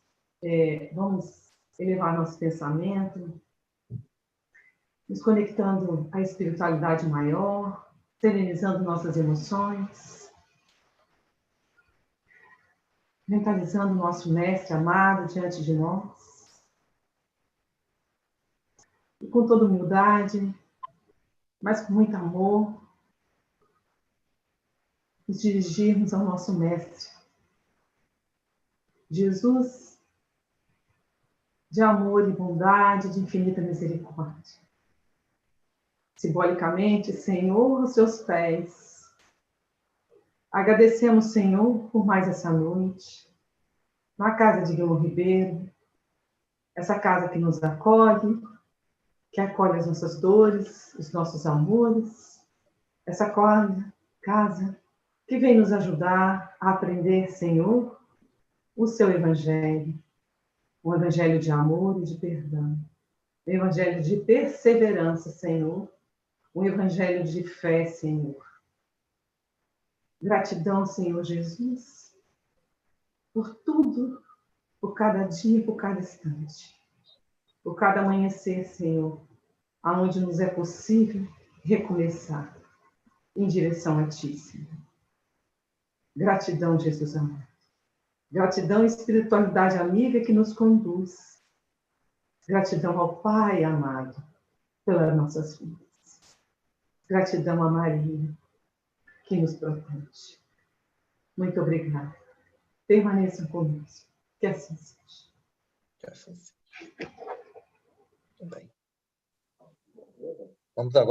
vamos elevar nosso pensamento, nos conectando à espiritualidade maior, serenizando nossas emoções, mentalizando o nosso mestre amado diante de nós, e com toda humildade, mas com muito amor, nos dirigirmos ao nosso mestre, Jesus, de amor e bondade, de infinita misericórdia. Simbolicamente, Senhor, aos seus pés, agradecemos, Senhor, por mais essa noite, na casa de Guilherme Ribeiro, essa casa que nos acolhe, que acolhe as nossas dores, os nossos amores, essa casa que vem nos ajudar a aprender, Senhor, o seu evangelho, o evangelho de amor e de perdão, o evangelho de perseverança, Senhor, o evangelho de fé, Senhor. Gratidão, Senhor Jesus, por tudo, por cada dia, por cada instante, por cada amanhecer, Senhor, aonde nos é possível recomeçar em direção a Ti, Senhor. Gratidão, Jesus amado. Gratidão e espiritualidade amiga que nos conduz. Gratidão ao Pai amado pelas nossas vidas. Gratidão a Maria, que nos protege. Muito obrigada. Permaneçam conosco. Que assim seja. Que assim seja. Muito bem. Vamos agora.